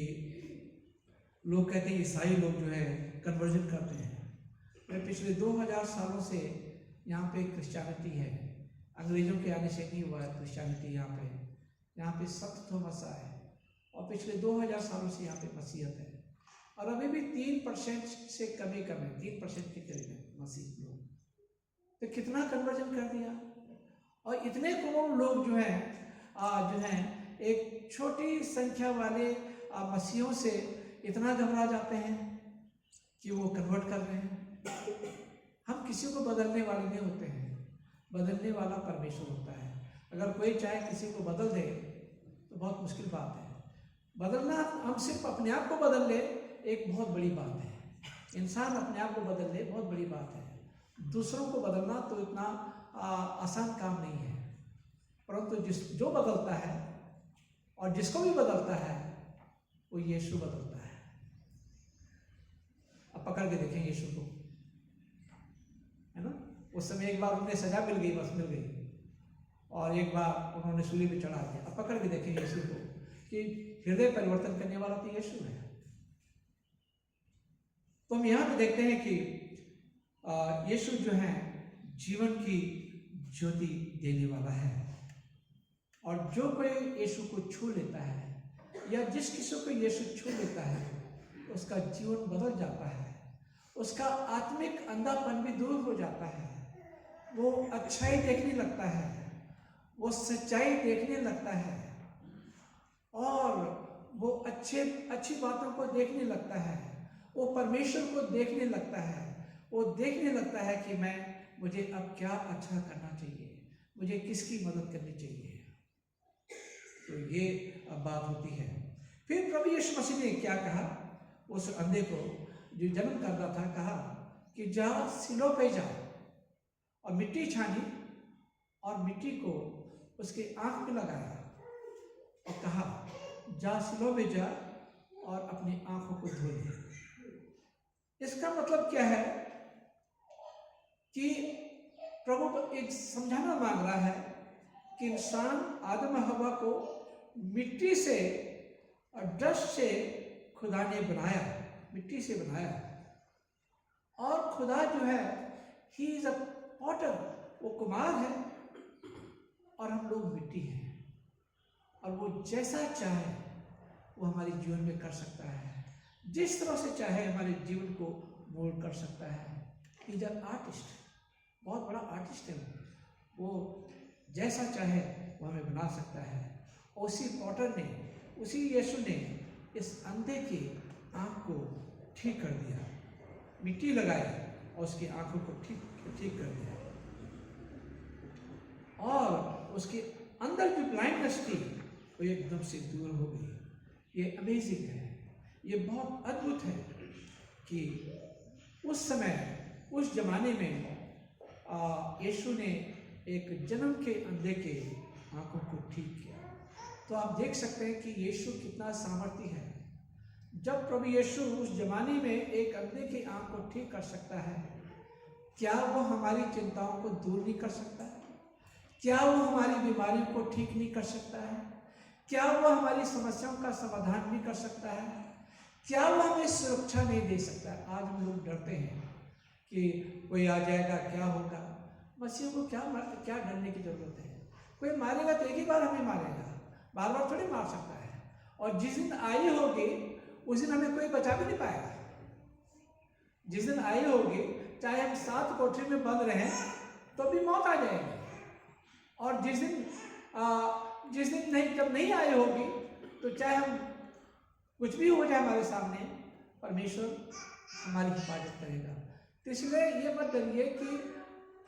लोग कहते हैं ईसाई लोग जो है कन्वर्जन करते हैं। मैं पिछले 2000 सालों से यहाँ पे क्रिश्चियनिटी है, अंग्रेज़ों के आने से नहीं हुआ है क्रिश्चियनिटी। यहाँ पे संत थॉमस आए और पिछले 2000 सालों से यहाँ पे मसीहत है। और अभी भी 3% से कम है, 3% के करीब है मसीह लोग। तो कितना कन्वर्जन कर दिया। और इतने करोड़ लोग जो हैं एक छोटी संख्या वाले मसीहों से इतना घबरा जाते हैं कि वो कन्वर्ट कर रहे हैं। हम किसी को बदलने वाले नहीं होते हैं, बदलने वाला परमेश्वर होता है। अगर कोई चाहे किसी को बदल दे तो बहुत मुश्किल बात है। बदलना, हम सिर्फ अपने आप को बदल ले एक बहुत बड़ी बात है। इंसान अपने आप को बदल ले बहुत बड़ी बात है। दूसरों को बदलना तो इतना आसान काम नहीं है, परंतु जो बदलता है और जिसको भी बदलता है वो यीशु बदलता है। अब पकड़ के देखें यीशु को, है ना। उस समय एक बार उन्हें सजा मिल गई, बस मिल गई, और एक बार उन्होंने सूली पे चढ़ा दिया। अब पकड़ के देखें यीशु को कि हृदय परिवर्तन करने वाला तो यीशु है। तो हम यहाँ पे देखते हैं कि यीशु जो है जीवन की ज्योति देने वाला है, और जो कोई यीशु को छू लेता है या जिस किसी को यीशु छू लेता है उसका जीवन बदल जाता है, उसका आत्मिक अंधापन भी दूर हो जाता है, वो अच्छाई देखने लगता है, वो सच्चाई देखने लगता है, और वो अच्छी बातों को देखने लगता है, वो परमेश्वर को देखने लगता है, वो देखने लगता है कि मुझे अब क्या अच्छा करना चाहिए, मुझे किसकी मदद करनी चाहिए। तो ये अब बात होती है। फिर प्रभु यीशु मसीह ने क्या कहा उस अंधे को जो जन्म कर रहा था, कहा कि जा सिलो पे जा, और मिट्टी छानी और मिट्टी को उसके आंख में लगाया और कहा जा सिलो में जा और अपनी आंखों को धो ले। इसका मतलब क्या है कि प्रभु एक समझाना मांग रहा है कि इंसान आदम हवा को मिट्टी से और डस्ट से खुदा ने बनाया, मिट्टी से बनाया, और खुदा जो है ही इज अ पॉटर, वो कुम्हार है और हम लोग मिट्टी हैं, और वो जैसा चाहे वो हमारे जीवन में कर सकता है, जिस तरह से चाहे हमारे जीवन को मोल्ड कर सकता है। ही इज एन आर्टिस्ट, बहुत बड़ा आर्टिस्ट है वो जैसा चाहे वो हमें बना सकता है। उसी पॉटर ने, उसी यीशु ने इस अंधे की आंख को ठीक कर दिया, मिट्टी लगाई और उसकी आंखों को ठीक कर दिया, और उसके अंदर जो ब्लाइंडनेस थी वो एकदम से दूर हो गई। ये अमेजिंग है, ये बहुत अद्भुत है कि उस समय, उस जमाने में यीशु ने एक जन्म के अंधे के आंखों को ठीक किया। तो आप देख सकते हैं कि यीशु कितना सामर्थ्य है। जब प्रभु यीशु उस जमाने में एक अंधे की आंख को ठीक कर सकता है, क्या वो हमारी चिंताओं को दूर नहीं कर सकता है? क्या वो हमारी बीमारियों को ठीक नहीं कर सकता है? क्या वो हमारी समस्याओं का समाधान नहीं कर सकता है? क्या वो हमें सुरक्षा नहीं दे सकता है? आज हम लोग डरते हैं कि कोई आ जाएगा, क्या होगा। मसीह को क्या डरने की जरूरत है? कोई मारेगा तो एक ही बार हमें मारेगा, बार बार थोड़ी मार सकता है। और जिस दिन आई होगी उस दिन हमें कोई बचा भी नहीं पाएगा। जिस दिन आई होगी, चाहे हम 7 कोठरी में बंद रहें तो भी मौत आ जाएगी, और जिस दिन जब नहीं आई होगी तो चाहे हम कुछ भी हो जाए हमारे सामने, परमेश्वर हमारी हिफाजत करेगा। तो इसलिए ये मत डरिए कि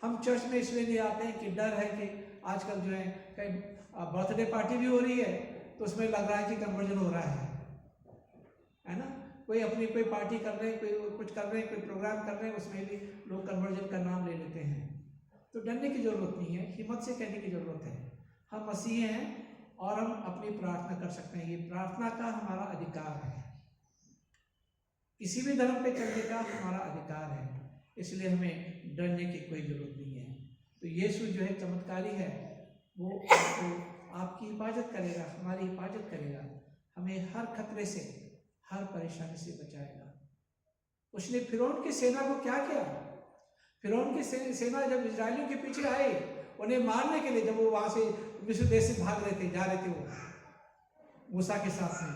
हम चर्च में इसलिए नहीं आते हैं कि डर है कि आजकल जो है कहीं बर्थडे पार्टी भी हो रही है तो उसमें लग रहा है कि कन्वर्जन हो रहा है ना। कोई पार्टी कर रहे हैं, कोई कुछ कर रहे हैं, कोई प्रोग्राम कर रहे हैं, उसमें भी लोग कन्वर्जन का नाम ले लेते हैं। तो डरने की जरूरत नहीं है, हिम्मत से कहने की जरूरत है। हम मसीह हैं और हम अपनी प्रार्थना कर सकते हैं। ये प्रार्थना का हमारा अधिकार है, किसी भी धर्म पे चलने का हमारा अधिकार है, इसलिए हमें डरने की कोई जरूरत नहीं है। तो यीशु जो है चमत्कारी है, वो आपकी हिफाजत करेगा, हमारी हिफाजत करेगा, हमें हर खतरे से, हर परेशानी से बचाएगा। उसने फिरौन की सेना को क्या किया? फिरौन की सेना जब इजरायलियों के पीछे आई उन्हें मारने के लिए, जब वो वहां से मिस्र देश से भाग रहे थे, जा रहे थे वो मूसा के साथ में,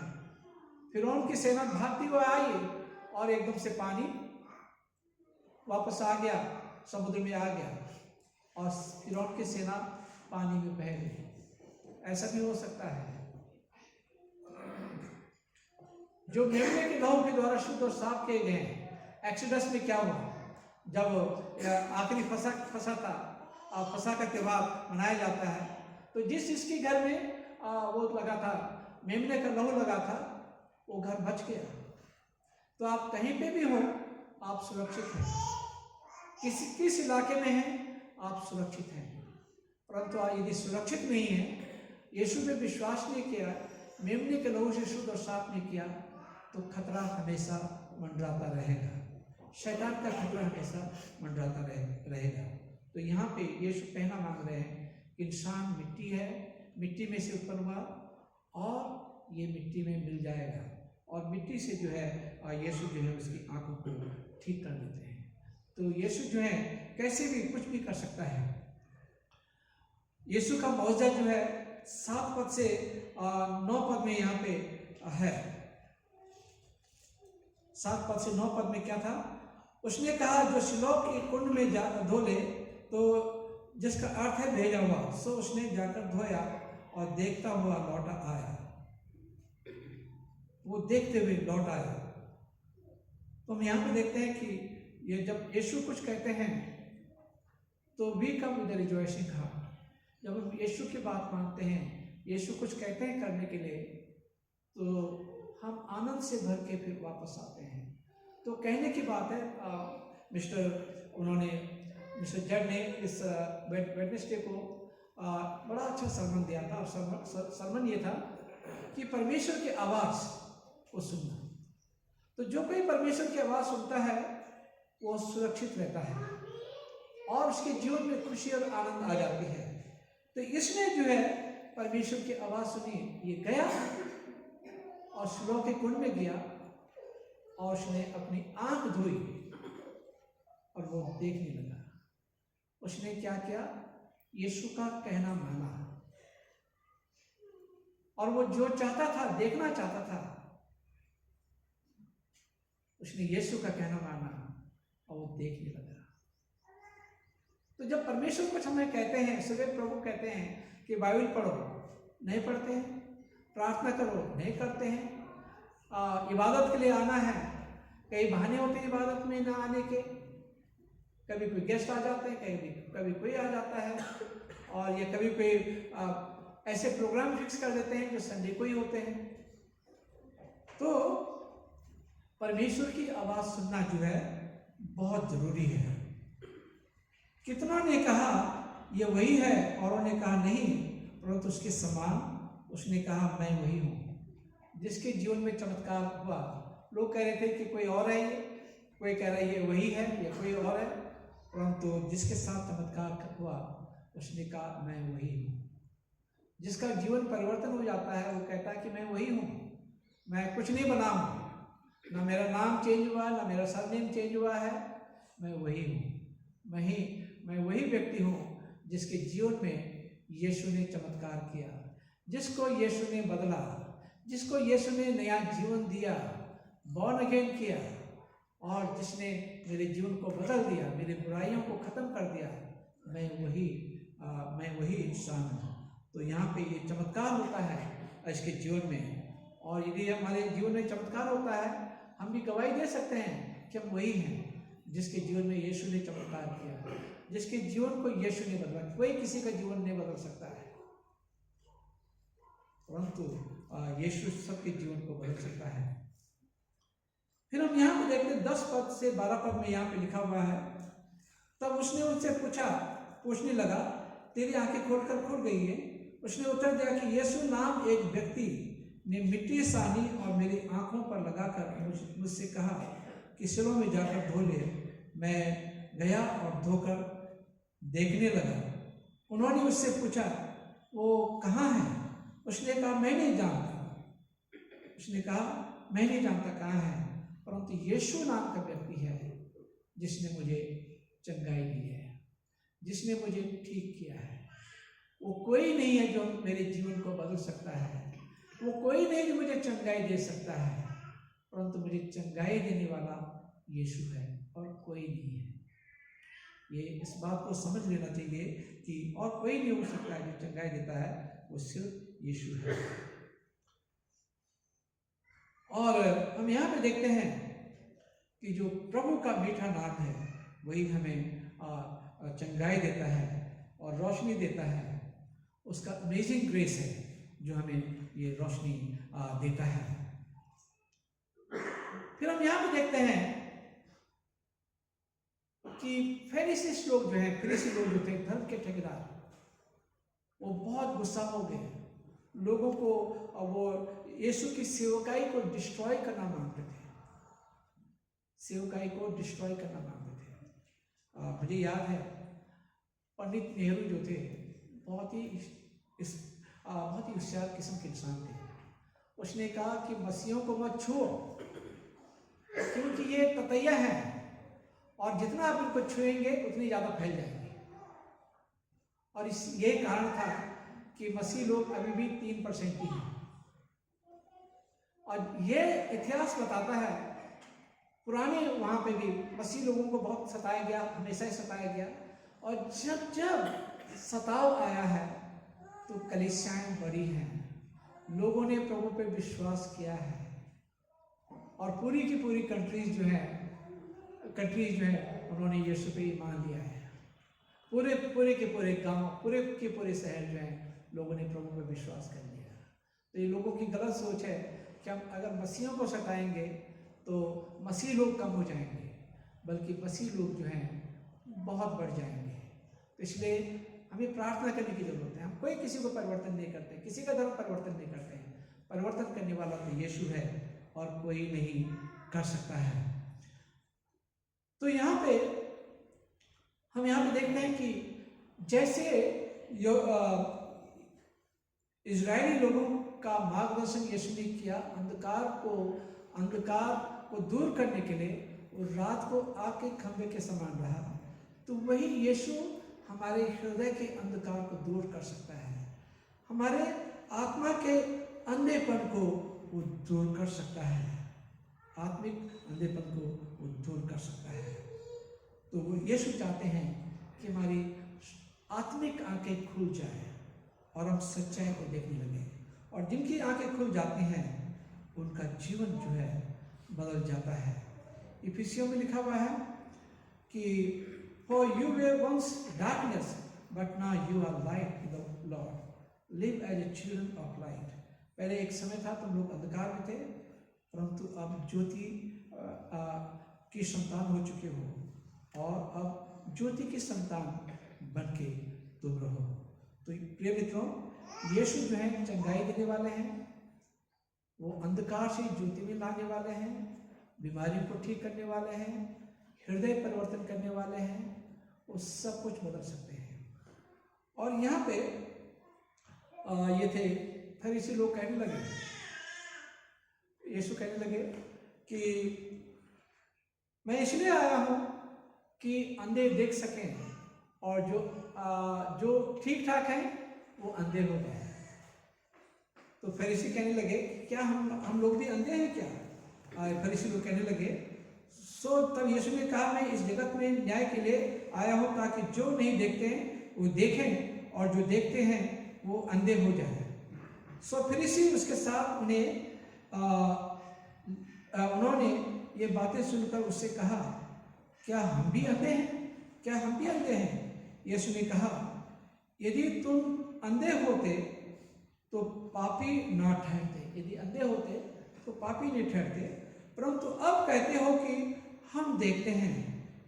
फिरौन की सेना भागती हुई आई और एकदम से पानी वापस आ गया, समुद्र में आ गया और फिरौन की सेना पानी में बह गई। ऐसा भी हो सकता है। जो मेमने के लहू के द्वारा शुद्ध और साफ किए गए हैं। एक्सोडस में क्या हुआ? जब आखिरी फसह था, फसह का त्यौहार मनाया जाता है, तो जिसके घर में वो लगा था, मेमने का लहू लगा था वो घर बच गया। तो आप कहीं पे भी हो आप सुरक्षित हैं, किस इलाके में हैं आप सुरक्षित हैं। परंतु आप यदि सुरक्षित नहीं है, यीशु पे विश्वास नहीं किया, मेमने के लहू से शुद्ध और साफ नहीं किया, तो खतरा हमेशा मंडराता रहेगा, शैतान का खतरा हमेशा मंडराता रहेगा। तो यहाँ पे यीशु कहना मांग रहे हैं कि इंसान मिट्टी है, मिट्टी में से उत्पन्न हुआ और ये मिट्टी में मिल जाएगा। और मिट्टी से जो है यीशु जो है उसकी आंखों को ठीक कर देते हैं। तो यीशु जो है कैसे भी कुछ भी कर सकता है। यीशु का मौजूदा जो है 7 पद से 9 पद में यहाँ पे है। 7 पद से 9 पद में क्या था? उसने कहा जो सिलोह के कुंड में धो ले, तो जिसका अर्थ है भेजा हुआ, सो उसने जाकर धोया और देखता हुआ लौटा आया। वो देखते हुए लौट आया। तो हम यहाँ पे देखते हैं कि ये जब यीशु कुछ कहते हैं तो we come with rejoicing heart. जब हम यीशु की बात मानते हैं, यीशु कुछ कहते हैं करने के लिए, तो हम आनंद से भर के फिर वापस आते हैं। तो कहने की बात है, मिस्टर जेड ने इस वेडनेसडे को बड़ा अच्छा सरमन दिया था। और सरमन ये था कि परमेश्वर की आवाज़ को सुनना। तो जो कोई परमेश्वर की आवाज़ सुनता है वो सुरक्षित रहता है और उसके जीवन में खुशी और आनंद आ जाती है। तो इसने जो है परमेश्वर की आवाज़ सुनी, ये गया और सिलोह के कुंड में गया और उसने अपनी आंख धोई और वो देखने लगा। उसने क्या किया? यीशु का कहना माना और वो जो चाहता था, देखना चाहता था, उसने यीशु का कहना माना और वो देखने लगा। तो जब परमेश्वर कुछ हमें कहते हैं, सुबह प्रभु कहते हैं कि बाइबल पढ़ो, नहीं पढ़ते हैं, प्रार्थना करो, नहीं करते हैं, इबादत के लिए आना है, कई बहाने होते हैं इबादत में ना आने के, कभी कोई गेस्ट आ जाते हैं, कभी कोई आ जाता है, और ये कभी कोई ऐसे प्रोग्राम फिक्स कर देते हैं जो संडे को ही होते हैं। तो परमेश्वर की आवाज़ सुनना जो है बहुत ज़रूरी है। कितना ने कहा ये वही है, औरों ने कहा नहीं, परंतु उसके समान उसने कहा मैं वही हूँ। जिसके जीवन में चमत्कार हुआ, लोग कह रहे थे कि कोई और है, ये कोई कह रहा है ये वही है या कोई और है, परंतु जिसके साथ चमत्कार हुआ उसने कहा मैं वही हूँ। जिसका जीवन परिवर्तन हो जाता है वो कहता है कि मैं वही हूँ, मैं कुछ नहीं बना हूँ, ना मेरा नाम चेंज हुआ, ना मेरा सरनेम चेंज हुआ है, मैं वही हूँ। मैं वही व्यक्ति हूँ जिसके जीवन में यीशु ने चमत्कार किया, जिसको यीशु ने बदला, जिसको यीशु ने नया जीवन दिया, बॉर्न अगेन किया, और जिसने मेरे जीवन को बदल दिया, मेरी बुराइयों को ख़त्म कर दिया। मैं वही इंसान हूँ। तो यहाँ पे ये चमत्कार होता है इसके जीवन में, और यदि हमारे जीवन में चमत्कार होता है, हम भी गवाही दे सकते हैं कि हम वही हैं जिसके जीवन में यीशु ने चमत्कार किया, जिसके जीवन को यीशु ने बदला। कोई किसी का जीवन नहीं बदल सकता है, परंतु यीशु सबके जीवन को बदल सकता है। फिर हम यहाँ पे देखते हैं 10 पद से 12 पद में यहाँ पे लिखा हुआ है, तब उसने उनसे पूछने लगा, तेरी आंखें खोलकर खुल गई है? उसने उत्तर दिया कि यीशु नाम एक व्यक्ति ने मिट्टी सानी और मेरी आंखों पर लगाकर मुझसे कहा कि सिलोह में जाकर धो ले। मैं गया और धोकर देखने लगा। उन्होंने उससे पूछा वो कहाँ है? उसने कहा मैं नहीं जानता। उसने कहा मैं नहीं जानता कहाँ है, परंतु यीशु नाम का व्यक्ति है जिसने मुझे चंगाई दी है, जिसने मुझे ठीक किया है। वो कोई नहीं है जो मेरे जीवन को बदल सकता है, वो कोई नहीं जो मुझे चंगाई दे सकता है, परंतु मुझे चंगाई देने वाला यीशु है और कोई नहीं है। ये इस बात को समझ लेना चाहिए कि और कोई नहीं हो सकता है जो चंगाई देता है, वो सिर्फ यीशु है। और हम यहाँ पे देखते हैं कि जो प्रभु का मीठा नाम है वही हमें चंगाई देता है और रोशनी देता है। उसका अमेजिंग ग्रेस है जो हमें ये रोशनी देता है। फिर हम यहाँ पे देखते हैं कि फरीसी लोग जो हैं, फरीसी लोग जो थे, धर्म के ठेकेदार, वो बहुत गुस्सा हो गए। लोगों को वो यीशु की सेवकाई को डिस्ट्रॉय करना मांगते थे, सेवकाई को डिस्ट्रॉय करना मांगते थे। मुझे याद है पंडित नेहरू जो थे, बहुत ही होशियार किस्म के इंसान थे। उसने कहा कि मसीहों को मत छुओ, क्योंकि ये ततैया है और जितना आप इनको छुएंगे उतनी ज़्यादा फैल जाएंगे। और ये कारण था कि मसीह लोग अभी भी 3% ही हैं। और ये इतिहास बताता है, पुराने वहाँ पे भी मसीह लोगों को बहुत सताया गया, हमेशा ही सताया गया। और जब जब सताव आया है तो कलीसियाएं बढ़ी हैं, लोगों ने प्रभु पे विश्वास किया है, और पूरी की पूरी कंट्रीज जो है उन्होंने यीशु पे ईमान लिया है। पूरे के पूरे गांव, पूरे के पूरे शहर जो है, लोगों ने प्रभु पे विश्वास कर लिया। तो ये लोगों की गलत सोच है कि हम अगर मसीहों को सताएंगे तो मसीह लोग कम हो जाएंगे, बल्कि मसीह लोग जो हैं बहुत बढ़ जाएंगे। तो इसलिए हमें प्रार्थना करने की जरूरत है। हम कोई किसी को परिवर्तन नहीं करते, किसी का धर्म परिवर्तन नहीं करते हैं। परिवर्तन करने वाला तो यीशु है और कोई नहीं कर सकता है। तो यहाँ पे हम देखते हैं कि जैसे इजरायली लोगों का मार्गदर्शन यीशु ने किया, अंधकार को दूर करने के लिए वो रात को आग के खंभे के समान रहा, तो वही यीशु हमारे हृदय के अंधकार को दूर कर सकता है, हमारे आत्मा के अंधेपन को वो दूर कर सकता है, आत्मिक अंधेपन को वो दूर कर सकता है। तो वो यीशु चाहते हैं कि हमारी आत्मिक आंखें खुल जाए और हम सच्चाई को देखने लगे, और जिनकी आंखें खुल जाती हैं उनका जीवन जो है बदल जाता है। इफिसियों में लिखा हुआ है कि For you were once darkness, but now you are light in the Lord. Live as children of light. पहले एक समय था तुम लोग अंधकार में थे, परंतु अब ज्योति की संतान हो चुके हो, और अब ज्योति की संतान बनके तुम रहो। तो प्रिय मित्रों, यीशु जो है चंगाई देने वाले हैं, वो अंधकार से ज्योति में लाने वाले हैं, बीमारियों को ठीक करने वाले हैं, हृदय परिवर्तन करने वाले हैं, वो सब कुछ बदल सकते हैं। और यहाँ पे ये थे फरीसी लोग कहने लगे, यीशु कहने लगे कि मैं इसलिए आया हूँ कि अंधे देख सकें, और जो ठीक ठाक हैं वो अंधे हो गए। तो फरीसी कहने लगे क्या हम लोग भी अंधे हैं क्या? फरीसी लोग कहने लगे तब यीशु ने कहा मैं इस जगत में न्याय के लिए आया हूँ, ताकि जो नहीं देखते हैं वो देखें, और जो देखते हैं वो अंधे हो जाएं। फरीसी उसके साथ उन्होंने ये बातें सुनकर उससे कहा क्या हम भी अंधे हैं? यीशु ने कहा यदि तुम अंधे होते तो पापी ना ठहरते, यदि अंधे होते तो पापी नहीं ठहरते, परंतु अब कहते हो कि हम देखते हैं,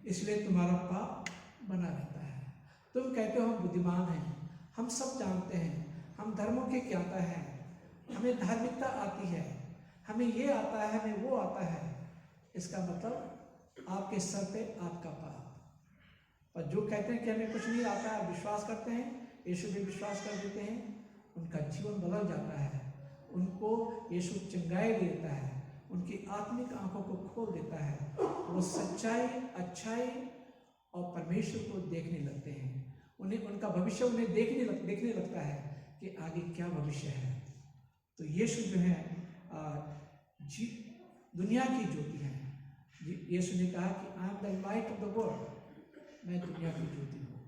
इसलिए तुम्हारा पाप बना रहता है। तुम कहते हो हम बुद्धिमान हैं, हम सब जानते हैं, हम धर्मों के ज्ञाता हैं, हमें धार्मिकता आती है, हमें ये आता है, हमें वो आता है। इसका मतलब आपके सर पे आपका पाप। और जो कहते हैं कि हमें कुछ नहीं आता है, विश्वास करते हैं, यीशु भी विश्वास कर देते हैं, उनका जीवन बदल जाता है, उनको यीशु चंगाई देता है, उनकी आत्मिक आंखों को खोल देता है, वो सच्चाई, अच्छाई और परमेश्वर को देखने लगते हैं। उन्हें उनका भविष्य उन्हें देखने लगता है कि आगे क्या भविष्य है। तो यीशु जो है दुनिया की ज्योति है। यीशु ने कहा कि I am the light of the world, मैं दुनिया की ज्योति हूँ,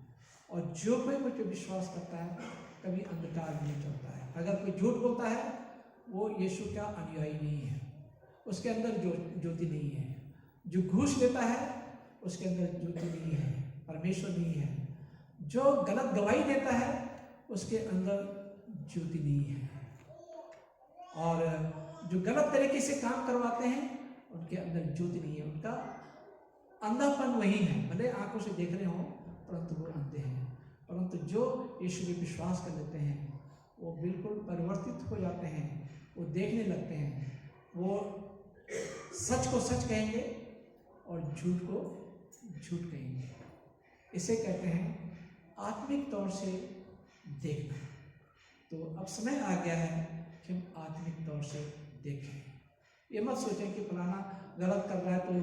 और जो कोई मुझ पर विश्वास करता है कभी अंधकार नहीं चलता है। अगर कोई झूठ बोलता है वो यीशु का अनुयायी नहीं है, उसके अंदर ज्योति नहीं है। जो घूस लेता है उसके अंदर ज्योति नहीं है, परमेश्वर नहीं है। जो गलत गवाही देता है उसके अंदर ज्योति नहीं है। और जो गलत तरीके से काम करवाते हैं उनके अंदर ज्योति नहीं है, उनका अंधापन वही है। भले आंखों से देख रहे हों परंतु वो अंधे हैं। परंतु जो यीशु में विश्वास कर लेते हैं वो बिल्कुल परिवर्तित हो जाते हैं, वो देखने लगते हैं, वो सच को सच कहेंगे और झूठ को झूठ कहेंगे। इसे कहते हैं आत्मिक तौर से देखना। तो अब समय आ गया है कि हम आत्मिक तौर से देखें। ये मत सोचें कि फलाना गलत कर रहा है तो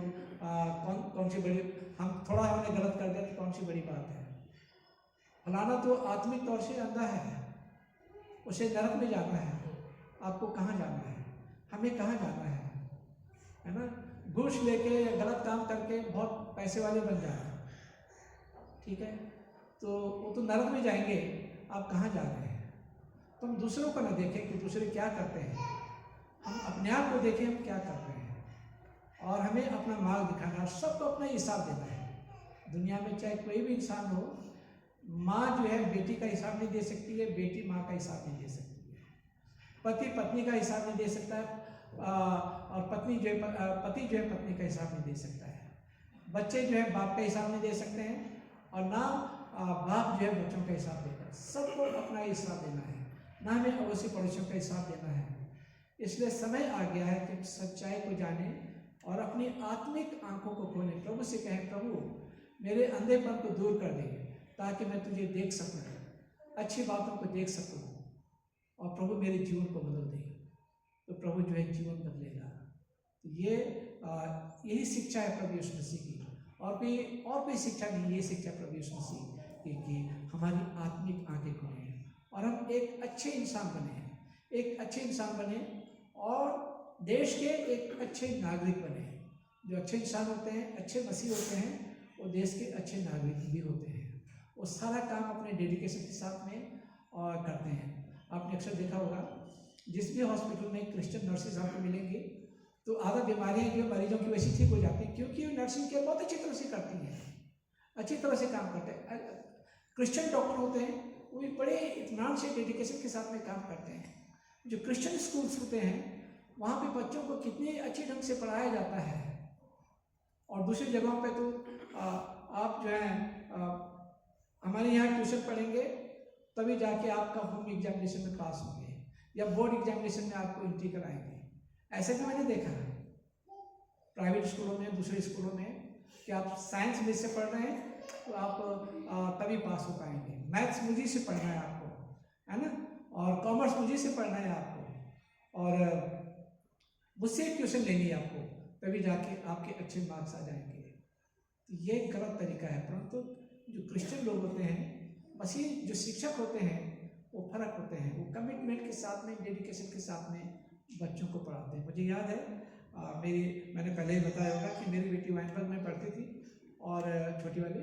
कौन सी बड़ी, हम थोड़ा हमने गलत कर दिया तो कौन सी बड़ी बात है। फलाना तो आत्मिक तौर से अंधा है, उसे नरक में जाना है। आपको कहाँ जाना है, हमें कहाँ जाना है ना। घूस लेके गलत काम करके बहुत पैसे वाले बन जाए, ठीक है, तो वो तो नरक में जाएंगे। आप कहाँ जा रहे हैं। तो हम दूसरों को ना देखें कि दूसरे क्या करते हैं, हम अपने आप को देखें हम क्या कर रहे हैं, और हमें अपना मार्ग दिखाना। सबको अपना हिसाब देना है। दुनिया में चाहे कोई भी इंसान हो, माँ जो है बेटी का हिसाब नहीं दे सकती है, बेटी माँ का हिसाब नहीं दे सकती है, पति पत्नी का हिसाब नहीं दे सकता है, और पति जो है पत्नी का हिसाब नहीं दे सकता है। बच्चे जो है बाप का हिसाब नहीं दे सकते हैं, और ना बाप जो है बच्चों का हिसाब देगा। सबको अपना हिसाब देना है, ना हमें अड़ोसी पड़ोसियों का हिसाब देना है। इसलिए समय आ गया है कि सच्चाई को जाने और अपनी आत्मिक आंखों को खोलें। प्रभु से कहें, प्रभु मेरे अंधेपन को दूर कर दे ताकि मैं तुझे देख सकूं, अच्छी बातों को देख सकूं, और प्रभु मेरे जीवन को बदल दे। तो प्रभु जो है जीवन बदलेगा। तो ये यही शिक्षा है प्रभु यीशु मसीह की, और कोई शिक्षा नहीं। ये शिक्षा प्रभु यीशु मसीह कि हमारी आत्मिक आंखें खुलें और हम एक अच्छे इंसान बने, और देश के एक अच्छे नागरिक बने। जो अच्छे इंसान होते हैं, अच्छे मसीह होते हैं, वो देश के अच्छे नागरिक भी होते हैं। वो सारा काम अपने डेडिकेशन के साथ में और करते हैं। आपने अक्सर देखा होगा, जिस भी हॉस्पिटल में क्रिश्चियन नर्सेज आपको मिलेंगी तो आधा बीमारियाँ जो मरीजों की वैसी ठीक हो जाती हैं, क्योंकि वो नर्सिंग केयर बहुत अच्छी तरह से करती हैं, अच्छी तरह से काम करते हैं। क्रिश्चियन डॉक्टर होते हैं, वो भी बड़े इत्मीनान से डेडिकेशन के साथ में काम करते हैं। जो क्रिश्चियन स्कूल्स होते हैं वहाँ पे बच्चों को कितने अच्छे ढंग से पढ़ाया जाता है, और दूसरी जगहों पे तो आप जो है हमारे यहाँ ट्यूशन पढ़ेंगे तभी जाके आपका होम एग्जामिनेशन में पास होंगे, या बोर्ड एग्जामिनेशन में आपको एंट्री कराएंगे। ऐसे भी मैंने देखा है प्राइवेट स्कूलों में, दूसरे स्कूलों में, कि आप साइंस बेस से पढ़ रहे हैं तो आप तभी पास हो पाएंगे। मैथ्स मुझे से पढ़ना है आपको, है ना, और कॉमर्स मुझे से पढ़ना है आपको, और मुझसे ट्यूशन लेनी है आपको, तभी जाके आपके अच्छे मार्क्स आ जाएंगे। तो ये गलत तरीका है। परंतु जो क्रिश्चियन लोग होते हैं, मसीह जो शिक्षक होते हैं, वो फर्क होते हैं। वो कमिटमेंट के साथ में, डेडिकेशन के साथ में बच्चों को पढ़ाते हैं। मुझे याद है मैंने पहले ही बताया होगा कि मेरी बेटी वाइनबर्ग में पढ़ती थी, और छोटी वाली,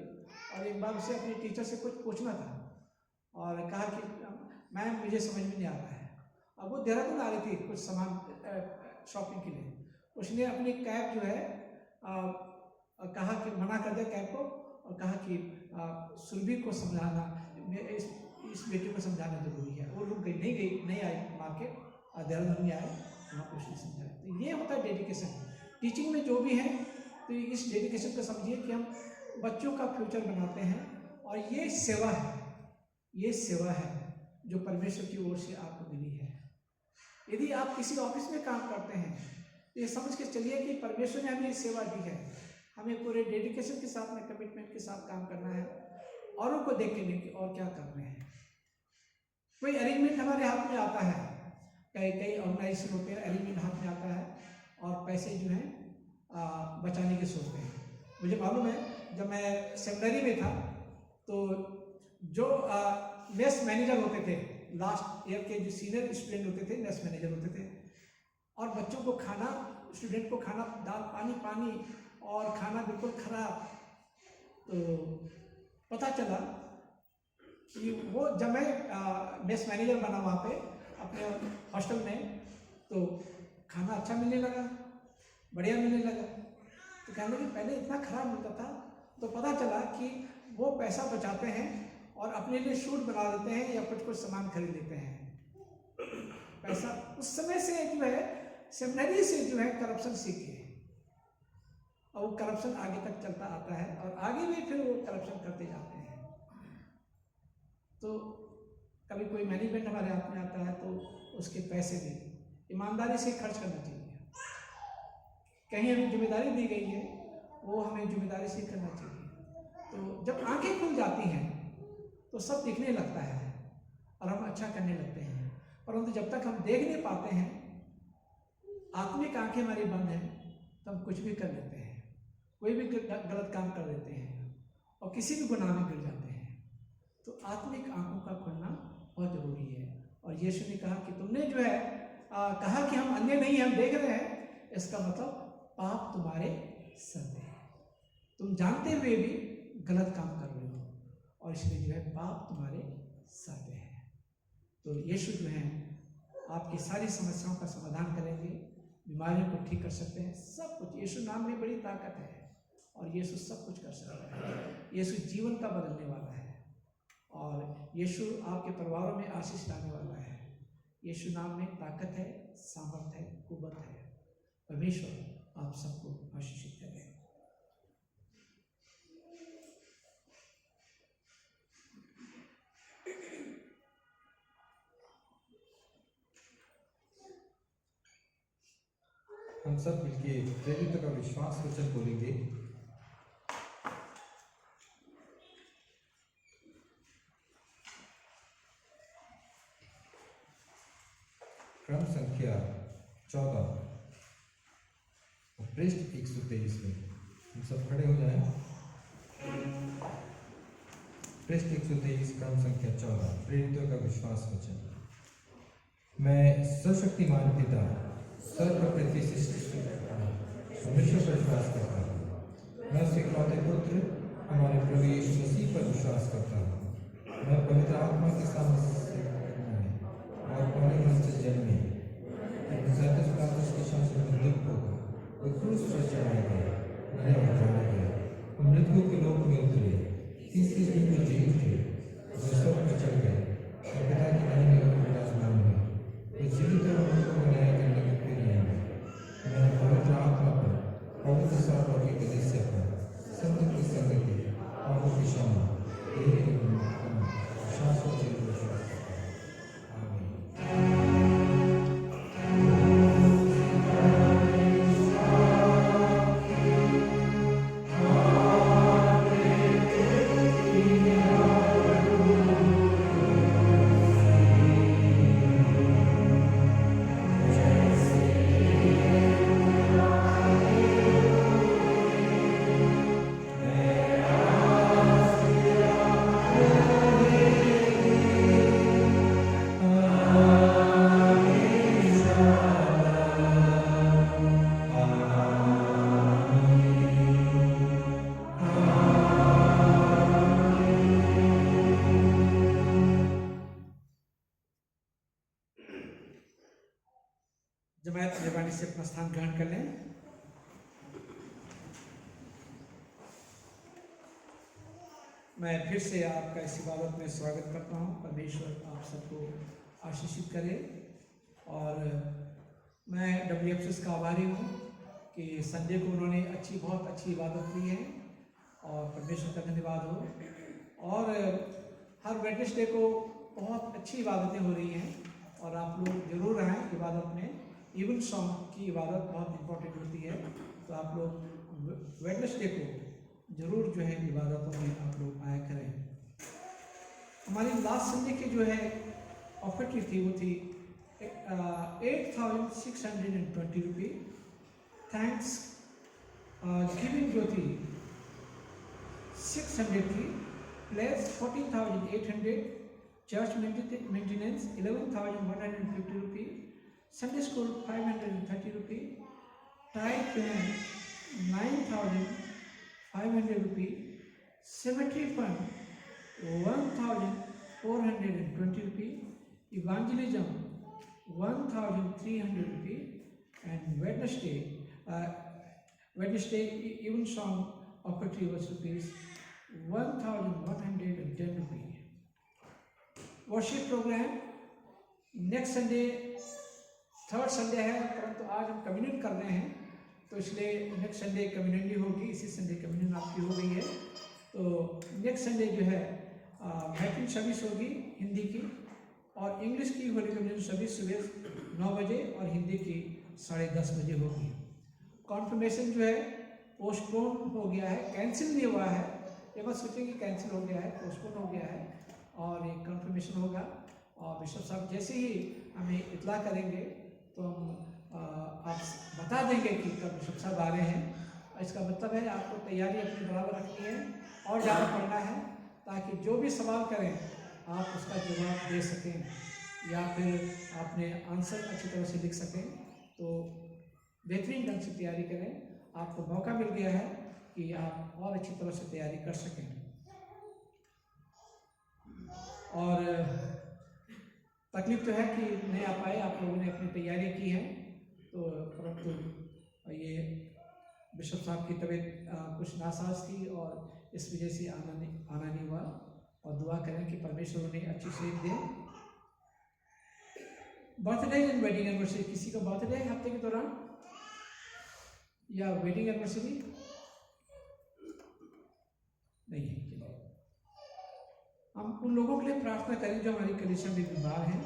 और एक बार उसे अपने टीचर से कुछ पूछना था, और कहा कि मैम मुझे समझ में नहीं आता है। अब वो देहरादून आ रही थी कुछ सामान शॉपिंग के लिए। उसने अपनी कैब जो है कहा कि मना कर दिया कैब को, और कहा कि सुरभि को समझाना, इस बेटी को समझाना जरूरी है। वो रुक गई, नहीं आई मार्केट, देहरादून में आए, वहाँ पर उसने समझाया। तो ये होता है डेडिकेशन। टीचिंग में जो भी है, तो इस डेडिकेशन को समझिए कि हम बच्चों का फ्यूचर बनाते हैं, और ये सेवा है जो परमेश्वर की ओर से आपको मिली है। यदि आप किसी ऑफिस में काम करते हैं तो ये समझ के चलिए कि परमेश्वर ने हमें सेवा दी है। हमें पूरे डेडिकेशन के साथ में, कमिटमेंट के साथ काम करना है, औरों को देख के नहीं कि और क्या कर रहे हैं। कोई अरेंजमेंट हमारे हाथ में आता है, कई ऑर्गेनाइजेशन होते हैं, अरेंजमेंट हाथ में आता है, और पैसे जो हैं बचाने के सोचते हैं। मुझे मालूम है जब मैं सेमिनरी में था तो जो मेस मैनेजर होते थे, लास्ट ईयर के जो सीनियर स्टूडेंट होते थे, मेस मैनेजर होते थे, और बच्चों को खाना, स्टूडेंट को खाना, दाल पानी और खाना बिल्कुल खराब। तो पता चला कि वो जब मैं मेस मैनेजर बना वहाँ पे अपने हॉस्टल में, तो खाना अच्छा मिलने लगा, बढ़िया मिलने लगा। तो कहने लगे पहले इतना खराब मिलता था। तो पता चला कि वो पैसा बचाते हैं और अपने लिए शूट बना देते हैं या कुछ सामान खरीद लेते हैं। पैसा उस समय से जो है सेमिनरी से जो है करप्शन सीखे, और वो करप्शन आगे तक चलता आता है और आगे भी फिर वो करप्शन करते जाते हैं। तो कभी कोई मैनेजमेंट हमारे हाथ में आता है तो उसके पैसे भी ईमानदारी से खर्च करना चाहिए। कहीं हमें जिम्मेदारी दी गई है, वो हमें जिम्मेदारी से करना चाहिए। तो जब आंखें खुल जाती हैं तो सब दिखने लगता है और हम अच्छा करने लगते हैं, परंतु जब तक हम देख नहीं पाते हैं, आत्मिक आंखें हमारी बंद हैं, तो हम कुछ भी कर लेते हैं, कोई भी गलत काम कर देते हैं और किसी भी गुनाह में गिर जाते हैं। तो आत्मिक आंखों का खुलना बहुत जरूरी है। और यीशु ने कहा कि तुमने जो है कहा कि हम अन्य नहीं, हम देख रहे हैं, इसका मतलब पाप तुम्हारे सर पे है, तुम जानते हुए भी गलत काम कर रहे हो और इसलिए जो है पाप तुम्हारे सर पे है। तो यीशु जो है आपकी सारी समस्याओं का समाधान करेंगे, बीमारियों को ठीक कर सकते हैं, सब कुछ। यीशु नाम में बड़ी ताकत है और यीशु सब कुछ कर सकता है। यीशु जीवन का बदलने वाला है और यीशु आपके परिवारों में आशीष लाने वाला है। यीशु नाम में ताकत है, सामर्थ है, कुव्वत है। परमेश्वर आप सबको आशीषित करें। हम सब मिलके प्रेरितों का विश्वास वचन बोलेंगे। क्रम संख्या 14 पृष्ठ 123 में हम सब खड़े हो जाएं। पृष्ठ 123 क्रम संख्या 14 प्रेरितों का विश्वास वचन। मैं सर्वशक्तिमान पिता स्वर्ग और पृथ्वी सृष्टि परमेश्वर पर विश्वास करता हूँ। मैं उसके इकलौते पुत्र हमारे प्रभु यीशु मसीह पर विश्वास करता हूँ। मैं पवित्र आत्मा के साथ और पौने मन से जन्मे के शासन में दुख होगा, वो क्रूस पर चढ़ाया गया, मरे और मारा गया, वो मृतकों के लोक में उतरे, तीसरे दिन को जी उठे, वो स्वर्ग में चढ़ गए और पिता की दाहिनी ओर विराजमान हुए। वो जीवित और मृतकों को न्याय करने के फिर आएंगे। मैं पवित्र आत्मा पर, पवित्र साधुओं की कलीसिया पर, संत की संगति, पापों की क्षमा, शाश्वत जीवन में विश्वास करता हूँ। आमीन। जमायत मेहरबानी से अपना स्थान ग्रहण कर लें। मैं फिर से आपका इस इबादत में स्वागत करता हूं। परमेश्वर आप सबको आशीषित करे और मैं WFCS का आभारी हूं कि संडे को उन्होंने बहुत अच्छी इबादत की है और परमेश्वर का धन्यवाद हो। और हर वेडनेसडे को बहुत अच्छी इबादतें हो रही हैं और आप लोग जरूर आएँ इबादत में। इवन सॉन्ग की इबादत बहुत इम्पोर्टेंट होती है, तो आप लोग वेडनेसडे को जरूर जो है इबादतों में आप लोग आया करें। हमारी लास्ट संडे की जो है ऑफर थी वो थी 8,620 रुपये। थैंक्स गिविंग जो थी 600 थी, प्लेस 14,800, चर्च मेंटेनेंस 11,150 रुपये, संडे स्कूल 530 रुपये, टाइप पेमेंट 9,500 रुपये, सेमेट्री फंड 1,420 रुपये, इवांजलिज्म 1,300 रुपये and Wednesday even song opportunity was rupees 1,110 rupees. Worship program next Sunday third Sunday है, परंतु आज हम कम्युनियन कर रहे हैं, तो इसलिए नेक्स्ट संडे कम्युनियन नहीं होगी, इसी संडे कम्युनियन आपकी हो गई है। तो नेक्स्ट संडे जो है मैट्रिक सर्विस होगी हिंदी की, और इंग्लिश की होली कम्युनियन सर्विस सुबह 9 बजे और हिंदी की 10:30 बजे होगी। कॉन्फर्मेशन जो है पोस्टपोन हो गया है, कैंसिल नहीं हुआ है, ये मत सोचिए कि कैंसिल हो गया है, पोस्टपोन हो गया है, और एक कन्फर्मेशन होगा। और बिशप साहब जैसे ही हमें इतला करेंगे तो हम आप बता देंगे कि कब बिशप साहब आ रहे हैं। इसका मतलब है आपको तैयारी अपनी बराबर रखनी है और ज़्यादा पढ़ना है, ताकि जो भी सवाल करें आप उसका जवाब दे सकें, या फिर आपने आंसर अच्छी तरह से लिख सकें। तो बेहतरीन ढंग से तैयारी करें, आपको मौका मिल गया है कि आप और अच्छी तरह से तैयारी कर सकें। और तकलीफ तो है कि नहीं आ पाए, आप लोगों ने अपनी तैयारी की है, तो परंतु ये बिशप साहब की तबीयत कुछ नासाज थी और इस वजह से आना नहीं हुआ। और दुआ करें कि परमेश्वर उन्हें अच्छी सेहत दे। बर्थडे एंड वेडिंग एनिवर्सरी, किसी का बर्थडे है हफ्ते के दौरान या वेडिंग एनिवर्सरी नहीं है? हम उन लोगों के लिए प्रार्थना करें जो हमारी कलीसिया में बीमार हैं।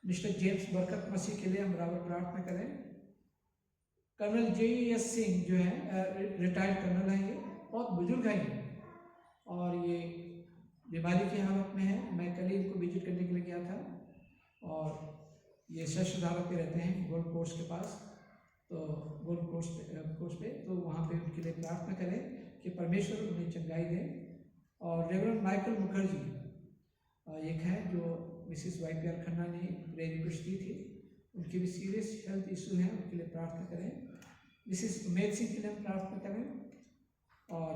मिस्टर जेम्स बरकत मसीह के लिए हम बराबर प्रार्थना करें। कर्नल JES सिंह जो है रिटायर्ड कर्नल हैं, ये बहुत बुजुर्ग हैं और ये बीमारी की हालत में है। मैं कल ही इनको विजिट करने के लिए गया था, और ये शस्त्रधारा पे रहते हैं गोल्ड कोस्ट के पास, तो गोल्ड कोस्ट पे तो वहाँ पे उनके लिए प्रार्थना करें कि परमेश्वर उन्हें चंगाई दे। और रेवरेंड माइकल मुखर्जी एक है जो मिसिस YPR खन्ना ने प्रेयर रिक्वेस्ट दी थी, उनके भी सीरियस हेल्थ इशू हैं, उनके लिए प्रार्थना करें। मिसिस उमेद सिंह के लिए हम प्रार्थना करें, और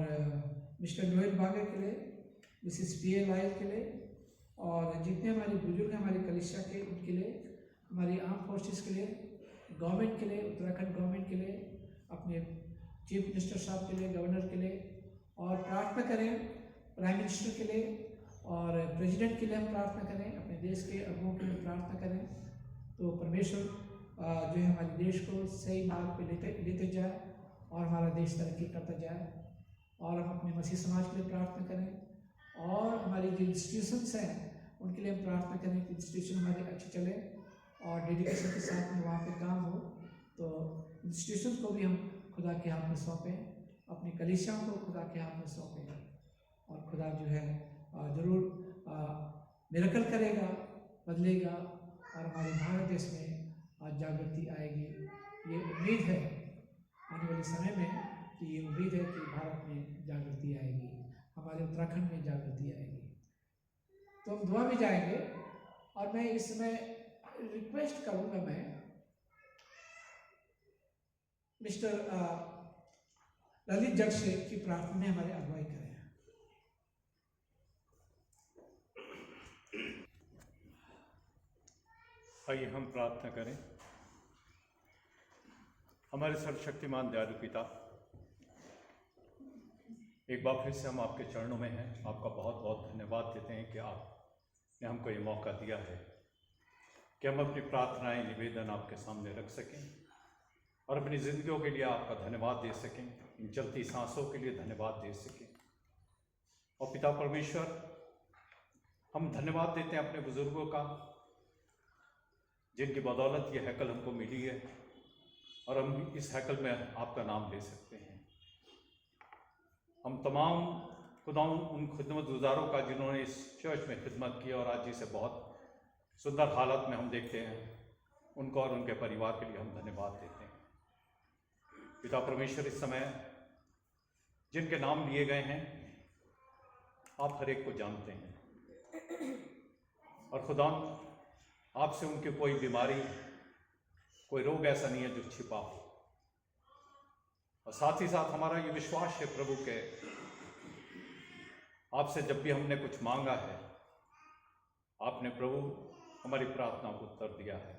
मिस्टर नोएल बागे के लिए, मिसिस PA लाइल के लिए, और जितने हमारे बुजुर्ग हैं हमारी कलीसिया के, उनके लिए, हमारी आर्म फोर्सेस के लिए, गवर्नमेंट के लिए, उत्तराखंड गवर्नमेंट के लिए, अपने चीफ मिनिस्टर साहब के लिए, गवर्नर के लिए, और प्रार्थना करें प्राइम मिनिस्टर के लिए और प्रेसिडेंट के लिए हम प्रार्थना करें, अपने देश के अगुओं के लिए प्रार्थना करें। तो परमेश्वर जो है हमारे देश को सही मार्ग पे लेते जाए और हमारा देश तरक्की करता जाए। और हम अपने मसीह समाज के लिए प्रार्थना करें, और हमारी जो इंस्टीट्यूशंस हैं उनके लिए हम प्रार्थना करें कि इंस्टीट्यूशन हमारे अच्छे चले और डेडिकेशन के साथ में वहाँ पे काम हो। तो इंस्टीट्यूशन को भी हम खुदा के हाथ में सौंपें, अपनी कलीसियाओं को खुदा के हाथ में सौंपें, और खुदा जो है ज़रूर मिरेकल करेगा, बदलेगा, और हमारे भारत देश में जागृति आएगी। ये उम्मीद है आने वाले समय में, कि ये उम्मीद है कि भारत में जागृति आएगी, हमारे उत्तराखंड में जागृति आएगी। तो हम दुआ में जाएंगे, और मैं इस समय रिक्वेस्ट करूँगा, मैं मिस्टर ललित जट से की प्रार्थना में हमारे अगुवाई करें। आइए हम प्रार्थना करें। हमारे सर्वशक्तिमान दयालु पिता, एक बार फिर से हम आपके चरणों में हैं। आपका बहुत बहुत धन्यवाद देते हैं कि आपने हमको ये मौका दिया है कि हम अपनी प्रार्थनाएं, निवेदन आपके सामने रख सकें और अपनी ज़िंदगियों के लिए आपका धन्यवाद दे सकें, इन चलती सांसों के लिए धन्यवाद दे सकें। और पिता परमेश्वर, हम धन्यवाद देते हैं अपने बुजुर्गों का, जिनकी बदौलत ये हैकल हमको मिली है, और हम इस हैकल में आपका नाम ले सकते हैं। हम तमाम खुदाओं उन खिदमतगुजारों का जिन्होंने इस चर्च में खिदमत की और आज जिसे बहुत सुंदर हालत में हम देखते हैं, उनको और उनके परिवार के लिए हम धन्यवाद देते हैं। पिता परमेश्वर, इस समय जिनके नाम लिए गए हैं, आप हर एक को जानते हैं, और खुदा आपसे उनकी कोई बीमारी, कोई रोग ऐसा नहीं है जो छिपा हो। और साथ ही साथ हमारा ये विश्वास है प्रभु के, आपसे जब भी हमने कुछ मांगा है, आपने प्रभु हमारी प्रार्थना को उत्तर दिया है।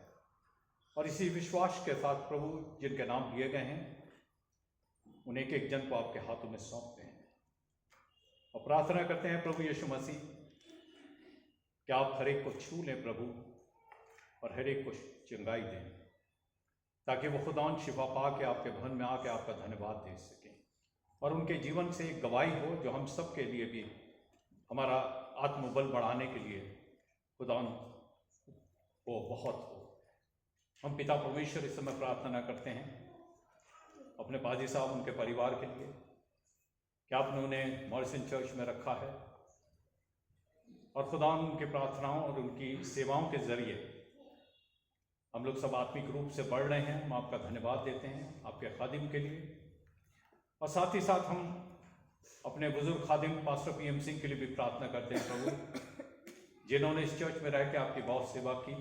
और इसी विश्वास के साथ प्रभु जिनके नाम लिए गए हैं, उन्हें एक एक जन को आपके हाथों में सौंपते हैं और प्रार्थना करते हैं प्रभु यीशु मसीह कि आप हर एक को छू लें प्रभु, और हर एक को चंगाई दें, ताकि वो खुदावन शिफा पा के आपके भवन में आके आपका धन्यवाद दे सकें और उनके जीवन से एक गवाही हो जो हम सब के लिए भी हमारा आत्मबल बढ़ाने के लिए खुदावन वो बहुत हो। हम पिता परमेश्वर इस समय प्रार्थना करते हैं अपने पाजी साहब, उनके परिवार के लिए कि आपने उन्हें मॉरिसन चर्च में रखा है और खुदावन उनकी प्रार्थनाओं और उनकी सेवाओं के जरिए हम लोग सब आत्मिक रूप से बढ़ रहे हैं। हम आपका धन्यवाद देते हैं आपके खादिम के लिए, और साथ ही साथ हम अपने बुजुर्ग खादिम पास्टर PM सिंह के लिए भी प्रार्थना करते हैं प्रभु, जिन्होंने इस चर्च में रह के आपकी बहुत सेवा की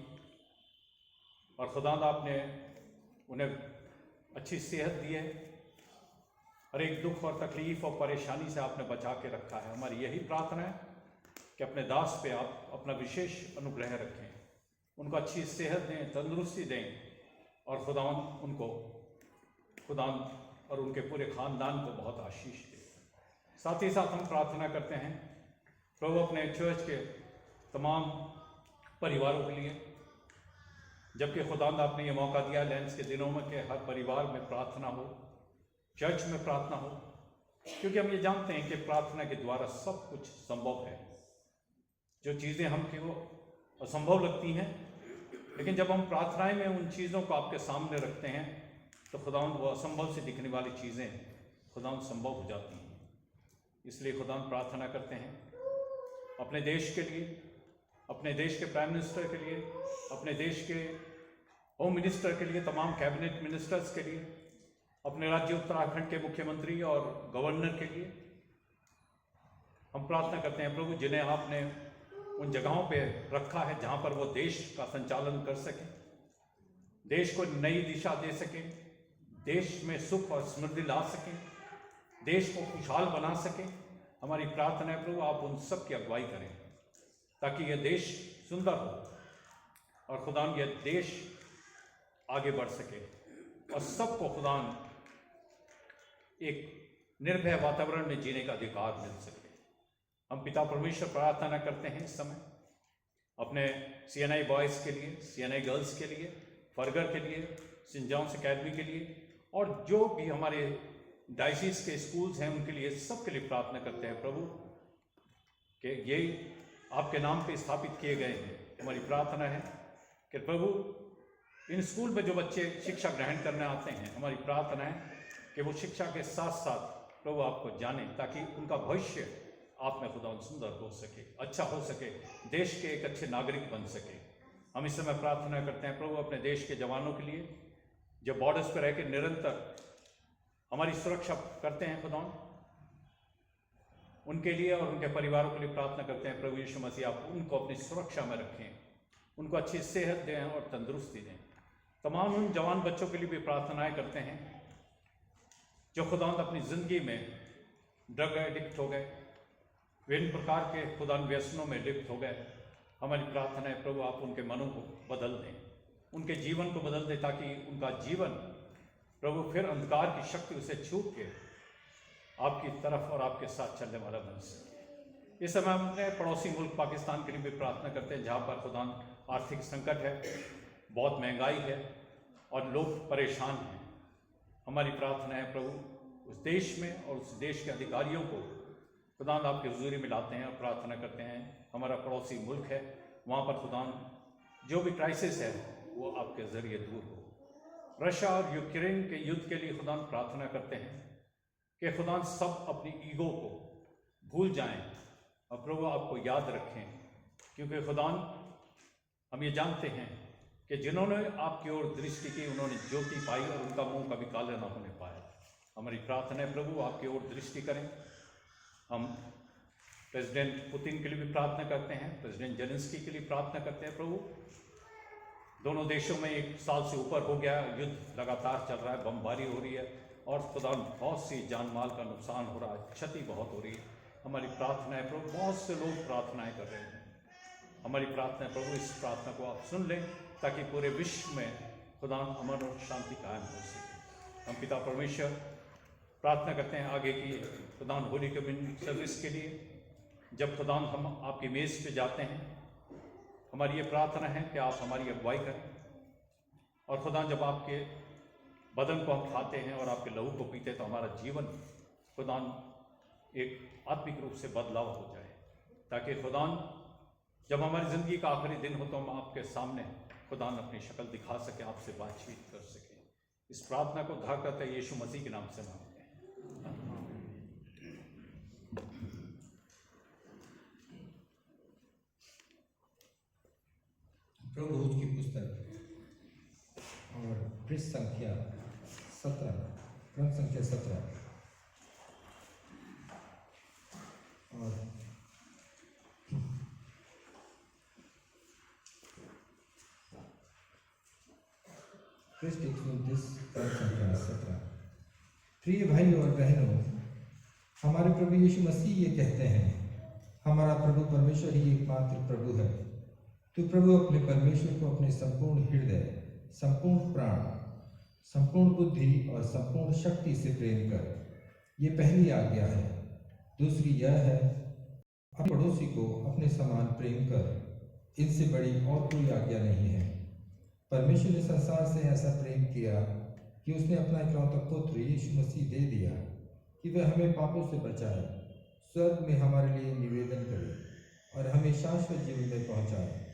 और खुदा आपने उन्हें अच्छी सेहत दी है और एक दुख और तकलीफ और परेशानी से आपने बचा के रखा है। हमारी यही प्रार्थना है कि अपने दास पे आप अपना विशेष अनुग्रह रखें, उनको अच्छी सेहत दें, तंदुरुस्ती दें और खुदावन उनको खुदावन और उनके पूरे ख़ानदान को बहुत आशीष दें। साथ ही साथ हम प्रार्थना करते हैं प्रभु अपने चर्च के तमाम परिवारों के लिए, जबकि खुदावंद आपने ये मौका दिया लैंस के दिनों में कि हर परिवार में प्रार्थना हो, चर्च में प्रार्थना हो, क्योंकि हम ये जानते हैं कि प्रार्थना के द्वारा सब कुछ संभव है। जो चीज़ें हमको असंभव लगती हैं, लेकिन जब हम प्रार्थनाएं में उन चीज़ों को आपके सामने रखते हैं तो खुदावंद वो असंभव से दिखने वाली चीज़ें खुदावंद संभव हो जाती हैं। इसलिए खुदावंद प्रार्थना करते हैं अपने देश के लिए, अपने देश के प्राइम मिनिस्टर के लिए, अपने देश के होम मिनिस्टर के लिए, तमाम कैबिनेट मिनिस्टर्स के लिए, अपने राज्य उत्तराखंड के मुख्यमंत्री और गवर्नर के लिए हम प्रार्थना करते हैं प्रभु, जिन्हें आपने उन जगहों पे रखा है जहाँ पर वो देश का संचालन कर सकें, देश को नई दिशा दे सकें, देश में सुख और समृद्धि ला सकें, देश को खुशहाल बना सकें। हमारी प्रार्थना है प्रभु आप उन सब की अगुवाई करें ताकि यह देश सुंदर हो और खुदान यह देश आगे बढ़ सके और सबको खुदान एक निर्भय वातावरण में जीने का अधिकार मिल सके। हम पिता परमेश्वर प्रार्थना करते हैं इस समय अपने CNI बॉयज़ के लिए, CNI गर्ल्स के लिए, फरगर के लिए, सेंट जॉन्स अकेडमी के लिए और जो भी हमारे डायसिस के स्कूल्स हैं उनके लिए, सबके लिए प्रार्थना करते हैं प्रभु कि ये आपके नाम पे स्थापित किए गए हैं। हमारी प्रार्थना है कि प्रभु इन स्कूल में जो बच्चे शिक्षा ग्रहण करने आते हैं, हमारी प्रार्थना है कि वो शिक्षा के साथ साथ प्रभु आपको जाने ताकि उनका भविष्य आप में खुदा सुंदर हो सके, अच्छा हो सके, देश के एक अच्छे नागरिक बन सके। हम इस समय प्रार्थना करते हैं प्रभु अपने देश के जवानों के लिए जो बॉर्डर्स पर रह के निरंतर हमारी सुरक्षा करते हैं, खुदा उनके लिए और उनके परिवारों के लिए प्रार्थना करते हैं प्रभु यीशु मसीह आप उनको अपनी सुरक्षा में रखें, उनको अच्छी सेहत दें और तंदुरुस्ती दें। तमाम उन जवान बच्चों के लिए भी प्रार्थनाएं करते हैं जो खुदावंद अपनी ज़िंदगी में ड्रग एडिक्ट हो गए, विभिन्न प्रकार के खुदावंद व्यसनों में लिप्त हो गए। हमारी प्रार्थना है प्रभु आप उनके मनों को बदल दें, उनके जीवन को बदल दें ताकि उनका जीवन प्रभु फिर अंधकार की शक्ति उसे छूट के आपकी तरफ और आपके साथ चलने वाला बन सके। इस समय हम अपने पड़ोसी मुल्क पाकिस्तान के लिए भी प्रार्थना करते हैं जहाँ पर खुदा आर्थिक संकट है, बहुत महंगाई है और लोग परेशान हैं। हमारी प्रार्थना है प्रभु उस देश में और उस देश के अधिकारियों को खुदा आपके हुजूरी में लाते हैं और प्रार्थना करते हैं हमारा पड़ोसी मुल्क है वहाँ पर खुदा जो भी क्राइसिस है वो आपके ज़रिए दूर हो। रशिया और यूक्रेन के युद्ध के लिए खुदा प्रार्थना करते हैं कि खुदा सब अपनी ईगो को भूल जाएं और प्रभु आपको याद रखें, क्योंकि खुदा हम ये जानते हैं कि जिन्होंने आपकी ओर दृष्टि की उन्होंने ज्योति पाई और उनका मुंह कभी काला ना होने पाया। हमारी प्रार्थना है प्रभु आपकी ओर दृष्टि करें। हम प्रेसिडेंट पुतिन के लिए भी प्रार्थना करते हैं, प्रेसिडेंट जेलेंस्की के लिए प्रार्थना करते हैं प्रभु दोनों देशों में 1 साल से ऊपर हो गया, युद्ध लगातार चल रहा है, बमबारी हो रही है और खुदा बहुत सी जान माल का नुकसान हो रहा है, क्षति बहुत हो रही है। हमारी प्रार्थना है प्रभु बहुत से लोग प्रार्थनाएं कर रहे हैं, हमारी प्रार्थना है प्रभु इस प्रार्थना को आप सुन लें ताकि पूरे विश्व में खुदा अमन और शांति कायम हो सके। हम पिता परमेश्वर प्रार्थना करते हैं आगे की खुदा होली कम्युनिटी सर्विस के लिए। जब खुदा हम आपकी मेज़ पे जाते हैं हमारी ये प्रार्थना है कि आप हमारी अगुवाई करें और खुदा जब आपके बदन को हम खाते हैं और आपके लहू को पीते हैं तो हमारा जीवन खुदा एक आत्मिक रूप से बदलाव हो जाए, ताकि खुदा जब हमारी ज़िंदगी का आखिरी दिन हो तो हम आपके सामने खुदा अपनी शक्ल दिखा सके, आपसे बातचीत कर सके। इस प्रार्थना को उद्धार करते यीशु मसीह के नाम से मांगते हैं। प्रभु की पुस्तक और पृष्ठ संख्या 17, क्रम संख्या 17 और पृष्ठ 129, क्रम संख्या 17। प्रिय भाई और बहनों, हमारे प्रभु यीशु मसीह ये कहते हैं, हमारा प्रभु परमेश्वर ही एकमात्र प्रभु है। तू प्रभु अपने परमेश्वर को अपने संपूर्ण हृदय, संपूर्ण प्राण, संपूर्ण बुद्धि और संपूर्ण शक्ति से प्रेम कर। ये पहली आज्ञा है। दूसरी यह है, अपने पड़ोसी को अपने समान प्रेम कर। इनसे बड़ी और कोई आज्ञा नहीं है। परमेश्वर ने संसार से ऐसा प्रेम किया कि उसने अपना इकलौता पुत्र यीशु मसीह दे दिया कि वह हमें पापों से बचाए, स्वर्ग में हमारे लिए निवेदन करे और हमें शाश्वत जीवन में पहुंचाए।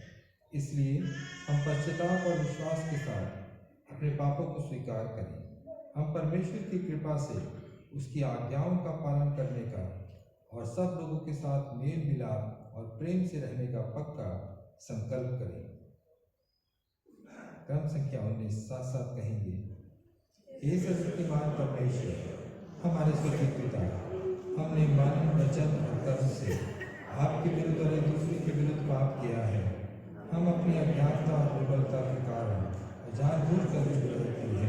इसलिए हम पश्चाताप और विश्वास के साथ अपने पापों को स्वीकार करें। हम परमेश्वर की कृपा से उसकी आज्ञाओं का पालन करने का और सब लोगों के साथ मेल मिलाप और प्रेम से रहने का पक्का संकल्प करें। क्रम संख्या 19, साथ साथ कहेंगे, हे सर्वशक्तिमान परमेश्वर, हमारे स्वर्गीय पिता, हमने मन, वचन और कर्म से आपके विरुद्ध और एक दूसरे के विरुद्ध पाप किया है। हम अपनी अज्ञानता और दुर्बलता के कारण जानबूझकर विरोध की है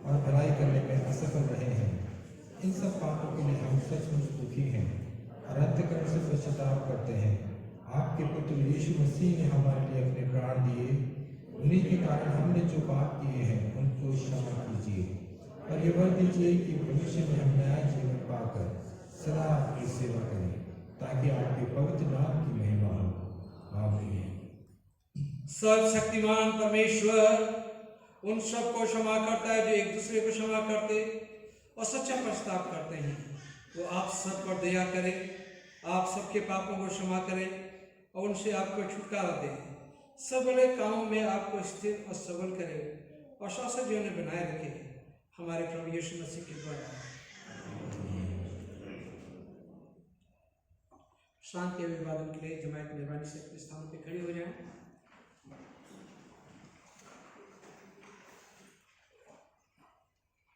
और भलाई करने में असफल रहे हैं। इन सब पापों के लिए हम सचमुच दुखी हैं और अंतःकरण से पश्चाताप करते हैं। आपके पुत्र यीशु मसीह ने हमारे लिए अपने प्राण दिए। उन्हीं के कारण हमने जो पाप किए हैं उनको क्षमा कीजिए और ये वर दीजिए कि भविष्य में हम नया जीवन पाकर सदा आपकी सेवा करें, ताकि आपके पवित्र नाम की महिमा हो। आमीन। सर्वशक्तिमान परमेश्वर उन सब को क्षमा करता है जो एक दूसरे को क्षमा करते और सच्चा पश्चाताप करते हैं। वो आप सब पर दया करें, आप सबके पापों को क्षमा करें और उनसे आपको छुटकारा दें। सब बड़े कामों में आपको स्थिर और सबल करें और शाश्वत जीवन बनाए रखें, हमारे प्रभु यीशु मसीह के द्वारा। शांति अभिवादन के लिए जमायत मेहरबानी से अपने स्थानों पर खड़े हो जाएं।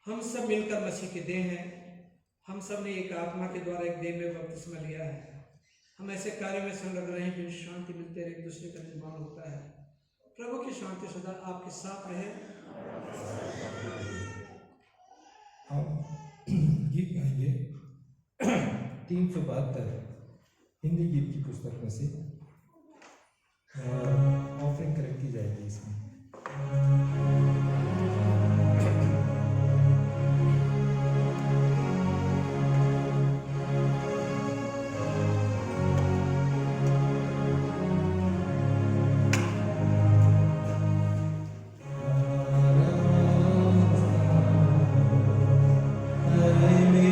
हम सब मिलकर मसीह के देह हैं। हम सब ने एक आत्मा के द्वारा एक देह में बपतिस्मा लिया है। हम ऐसे कार्य में संलग्न रहे जिनसे शांति मिलते रहे, एक दूसरे का निर्माण होता है। प्रभु की शांति सदा आपके साथ रहे। हम गीत गाएंगे 372 हिंदी गीत की पुस्तक में से। ऑफरिंग कलेक्ट की जाएगी इसमें। Amen.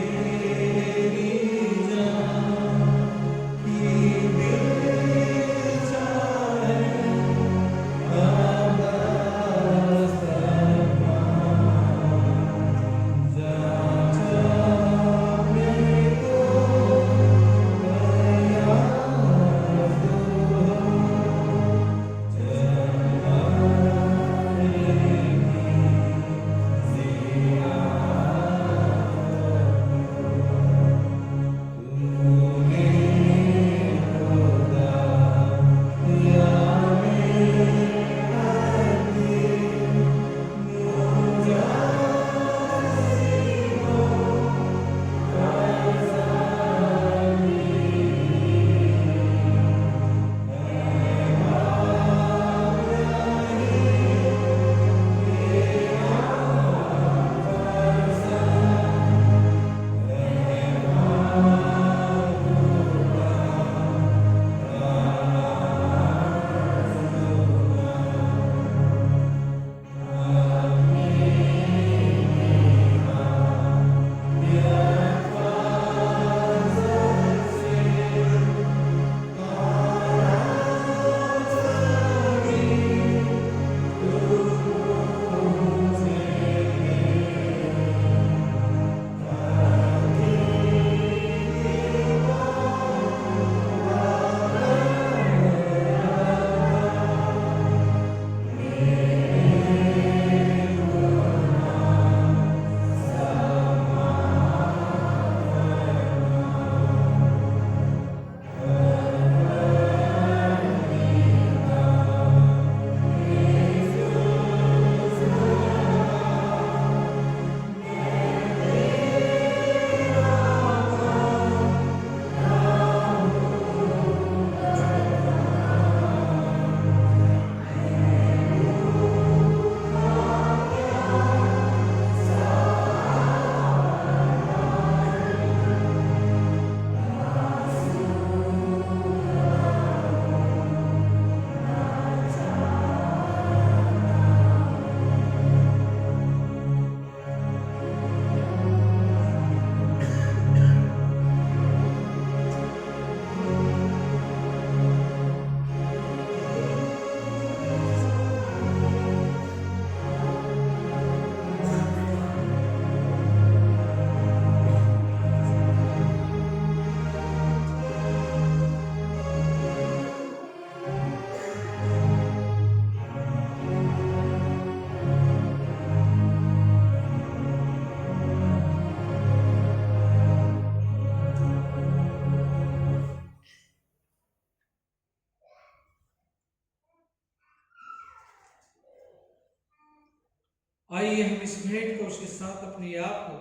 आइए हम इस भेंट को उसके साथ अपने आप को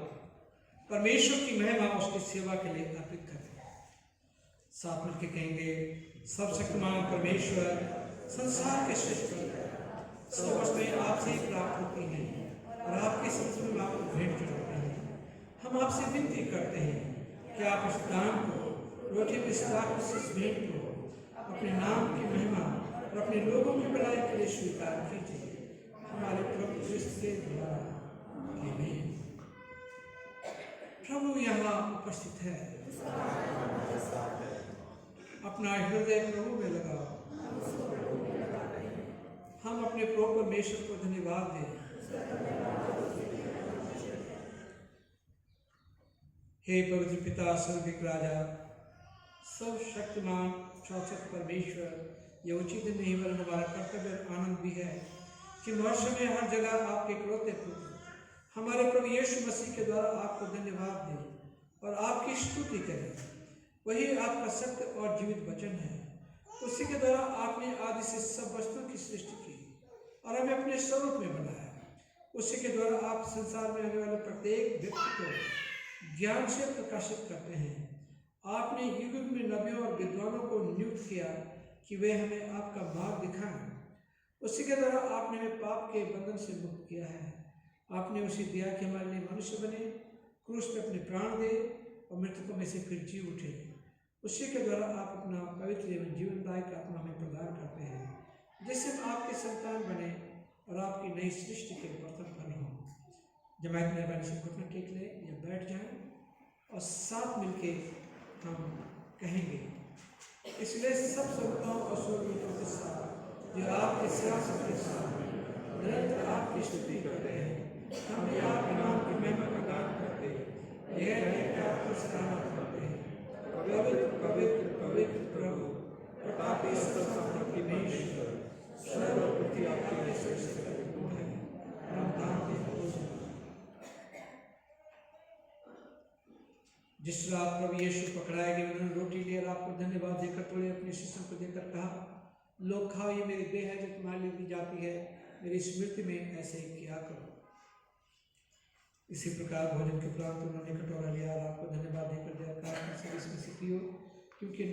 परमेश्वर की महिमा उसकी सेवा के लिए अर्पित करें। साथ मिलकर कहेंगे, सर्वशक्तिमान परमेश्वर, संसार के सृष्टि सब वस्तुएं आपसे ही प्राप्त होती हैं और आपके संस्मरण में आपको भेंट चढ़ाते हैं। हम आपसे विनती करते हैं कि आप इस दान को, रोटी में इस भेंट को अपने नाम की महिमा और अपने लोगों की भलाई के लिए स्वीकार कीजिए, हमारे प्रभु क्रिस्त के द्वारा। आमीन। प्रभु यहाँ उपस्थित है, अपना हृदय प्रभु में लगाओ। हम अपने प्रभु परमेश्वर को धन्यवाद दें। हे पवित्र पिता, स्वर्गीय राजा, सर्वशक्तिमान शाश्वत परमेश्वर, यह उचित नहीं वरन हमारा कर्तव्य और आनंद भी है कि मनुष्य में हर जगह आपके इकलौते पुत्र हमारे प्रभु यीशु मसीह के द्वारा आपको धन्यवाद दें और आपकी स्तुति करें। वही आपका सत्य और जीवित वचन है। उसी के द्वारा आपने आदि से सब वस्तुओं की सृष्टि की और हमें अपने स्वरूप में बनाया। उसी के द्वारा आप संसार में आने वाले प्रत्येक व्यक्ति को ज्ञान से प्रकाशित करते हैं। आपने युग युग में नबियों और विद्वानों को नियुक्त किया कि वे हमें आपका मार्ग दिखाएं। उसी के द्वारा आपने हमें पाप के बंधन से मुक्त किया है। आपने उसी दिया कि हमारे लिए मनुष्य बने, क्रूस पे अपने प्राण दे और मृतकों में से फिर जी उठे। उसी के द्वारा आप अपना पवित्र एवं जीवनदायक आत्मा हमें प्रदान करते हैं, जिससे हम आपके संतान बने और आपकी नई सृष्टि के बर्तन फल हों। जमायत मेहरबानी से घुटना टेक ले या बैठ जाएं और साथ मिलके हम कहेंगे, इसलिए सब संताओं और स्वर्गदूतों के साथ जो आपके सियासत के साथ निरंतर आपकी स्तुति करते हैं, हम आपके नाम की महिमा का गान करते हैं। यह आपकी सराहना करते हैं। पवित्र पवित्र पवित्र प्रभु, प्रतापी सर्वशक्ति परमेश्वर, स्वर्ग और पृथ्वी आपके लिए श्रेष्ठ है। हम जानते हैं जिस रात प्रभु यीशु पकड़ाए गए, उन्होंने रोटी ली और आपको धन्यवाद देकर तोड़े, अपने शिष्यों को देकर कहा, लोग खाओ, ये मेरी देह है जो तुम्हारे लिए दी जाती है, मेरी स्मृति में ऐसे ही किया करो। इसी प्रकार भोजन के उपरांत उन्होंने कटोरा लिया और आपको धन्यवाद देकर दिया, कहा सब इसमें से पियो, क्योंकि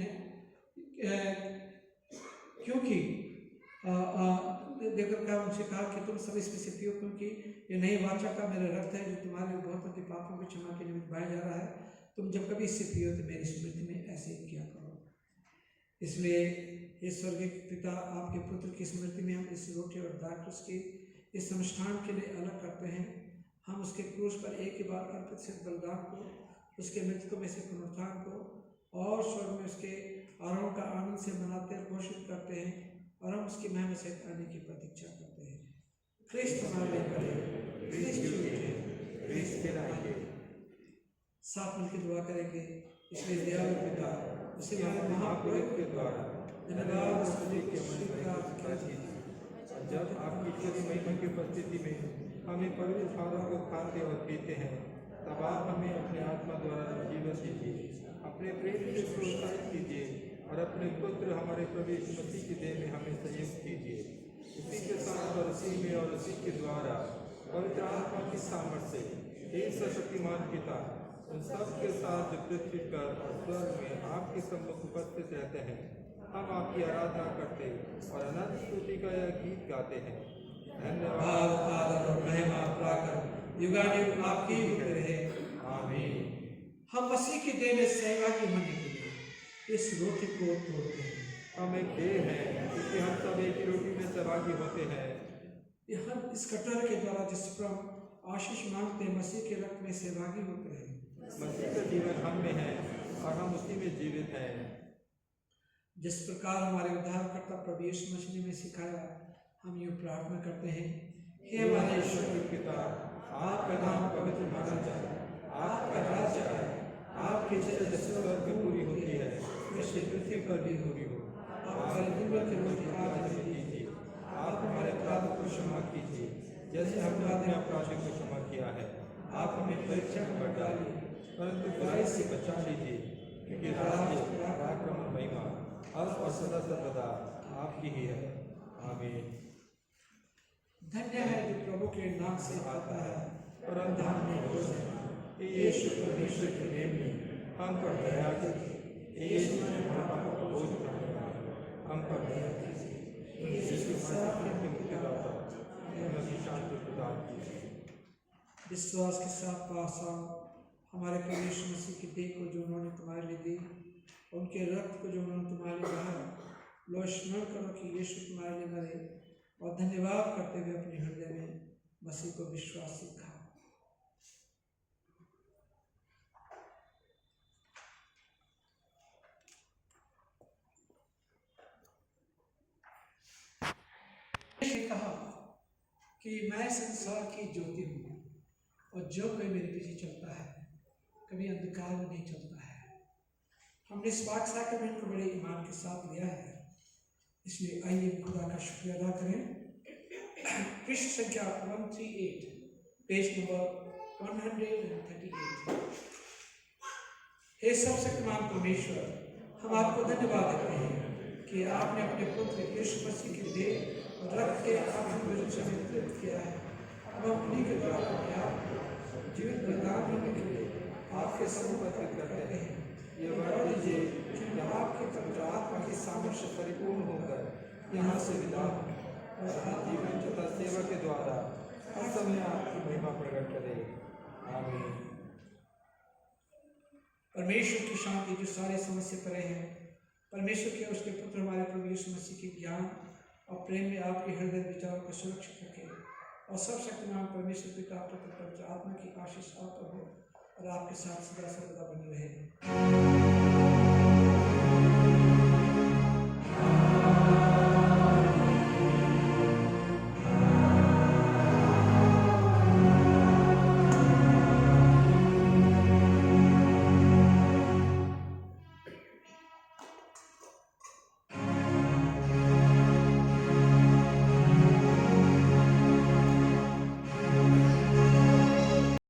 देकर कहा उनसे कहा कि तुम सब इसमें से पियो, क्योंकि ये नई वाचा का मेरा रक्त है जो तुम्हारे बहुतों के पापों की क्षमा के निमित्त बहाया जा रहा है। तुम जब कभी इससे पियो तो मेरी स्मृति में ऐसे ही किया करो। इसलिए हे स्वर्गीय पिता, आपके पुत्र की स्मृति में हम इस रोटी और दाखरस के इस अनुष्ठान के लिए अलग करते हैं। हम उसके क्रूस पर एक ही बार अर्पित सिद्ध बलिदान को, उसके मृतकों में से पुनरुत्थान को और स्वर्ग में उसके आरोहण का आनंद से मनाते और घोषित करते हैं, और हम उसकी महिमा से आने की प्रतीक्षा करते हैं। ख्रिस्त हमारे लिए बढ़े, ख्रिस्त उठे, ख्रिस्त फिर आएंगे। साथ मिलकर दुआ करेंगे। इसलिए दयालु पिता, उसे हमारे महापुरोहित के द्वारा धन्यवाद और स्तुति के स्वीकार कीजिए। जब आपकी तेरी महिमा की उपस्थिति में हमें पवित्र थालों को खाते और पीते हैं, तब आप हमें अपने आत्मा द्वारा जीवन दीजिए, अपने प्रेम से प्रोत्साहित कीजिए और अपने पुत्र हमारे प्रभु यीशु मसीह की देह में हमें संयुक्त कीजिए। उसी के साथ और उसी में और उसी के द्वारा पवित्र आत्मा की सामर्थ्य से हे सर्वशक्तिमान पिता, उन सब के साथ जो पृथ्वी पर और स्वर्ग में आपके सम्मुख उपस्थित रहते हैं, हम आपकी आराधना करते और अनंत स्तुति का यह गीत गाते हैं। धन्यवाद, आदर और महिमा पाकर युगानुयुग आपकी ही होते रहे। आमीन। हम मसीह की देह में सहभागी होने के लिए इस रोटी को तोड़ते हैं। हम एक देह हैं, क्योंकि हम सब एक ही रोटी में सहभागी होते हैं। हम इस कटोरे के द्वारा जिस पर हम आशीष मांगते हैं, मसीह के रक्त में सहभागी होते हैं। मसीह का जीवन हम में है और हम उसी में जीवित हैं। जिस प्रकार हमारे उद्धारकर्ता प्रभु यीशु मसीह ने सिखाया, हम यूँ प्रार्थना करते हैं, हे हमारे ईश्वर पिता, आपका नाम पवित्र माना जाए, आपका राज्य आए, आपकी इच्छा जैसे स्वर्ग में पूरी होती है वैसे पृथ्वी पर भी पूरी हो। आप दिन भर की रोटी आज हमें दीजिए। आप हमारे अपराधों को क्षमा कीजिए जैसे हमने अपने अपराधों को क्षमा किया है। आप हमें परीक्षा में मत डालिए, परंतु बुराई से बचा लीजिए, क्योंकि राज्य, पराक्रम और महिमा अब और सदा सर्वदा आपकी ही है। आमीन। धन्य है जो प्रभु के नाम से आता है, परंतु हम निर्दोष हैं। यीशु परमेश्वर के प्रेम में हम पर दया कीजिए। यीशु ने पाप को बोझ उठाने वाला हम पर दया कीजिए। यीशु सारे मुक्तिदाता हमें शांति प्रदान कीजिए। विश्वास के साथ पास आओ। हमारे प्रभु यीशु मसीह की देह को जो उन्होंने तुम्हारे लिए दी, उनके रक्त को जो उन्होंने तुम्हारे लिए बहाया, लो स्मरण करो कि यीशु तुम्हारे लिए मरे और धन्यवाद करते हुए अपने हृदय में मसीह को विश्वास सिखाओ। कहा कि मैं संसार की ज्योति हूँ और जो कोई मेरे पीछे चलता है कभी अंधकार में नहीं चलता है। हमने इस पाक साक्रामेंट को बड़े ईमान के साथ लिया है, इसलिए आइए खुदा का शुक्रिया अदा करें। पृष्ठ संख्या 138, पेज नंबर 138। हे सर्वशक्तिमान परमेश्वर, हम आपको धन्यवाद देते हैं कि आपने अपने पुत्र यीशु मसीह के देह और रक्त के आत्मिक वजन से वितरित किया है। अब हम उन्हीं के द्वारा अपने आप जीवित बलिदान होने के लिए आपके समुख करते हैं। ये वरदान दीजिए कि हम आपके पवित्र आत्मा के सामर्थ्य से परिपूर्ण होकर यहाँ से विदा हों और जीवन तथा सेवा के द्वारा हर समय आपकी महिमा प्रकट करें। आमीन। परमेश्वर की शांति जो सारे समझ से परे है, परमेश्वर के उसके पुत्र हमारे प्रभु यीशु मसीह के ज्ञान और प्रेम में आपके हृदय विचारों को सुरक्षित रखे और सब शक्तिमान परमेश्वर पिता पुत्र पवित्र आत्मा की आशीष आप पर हो और आपके साथ सदा सर्वदा बनी रहे।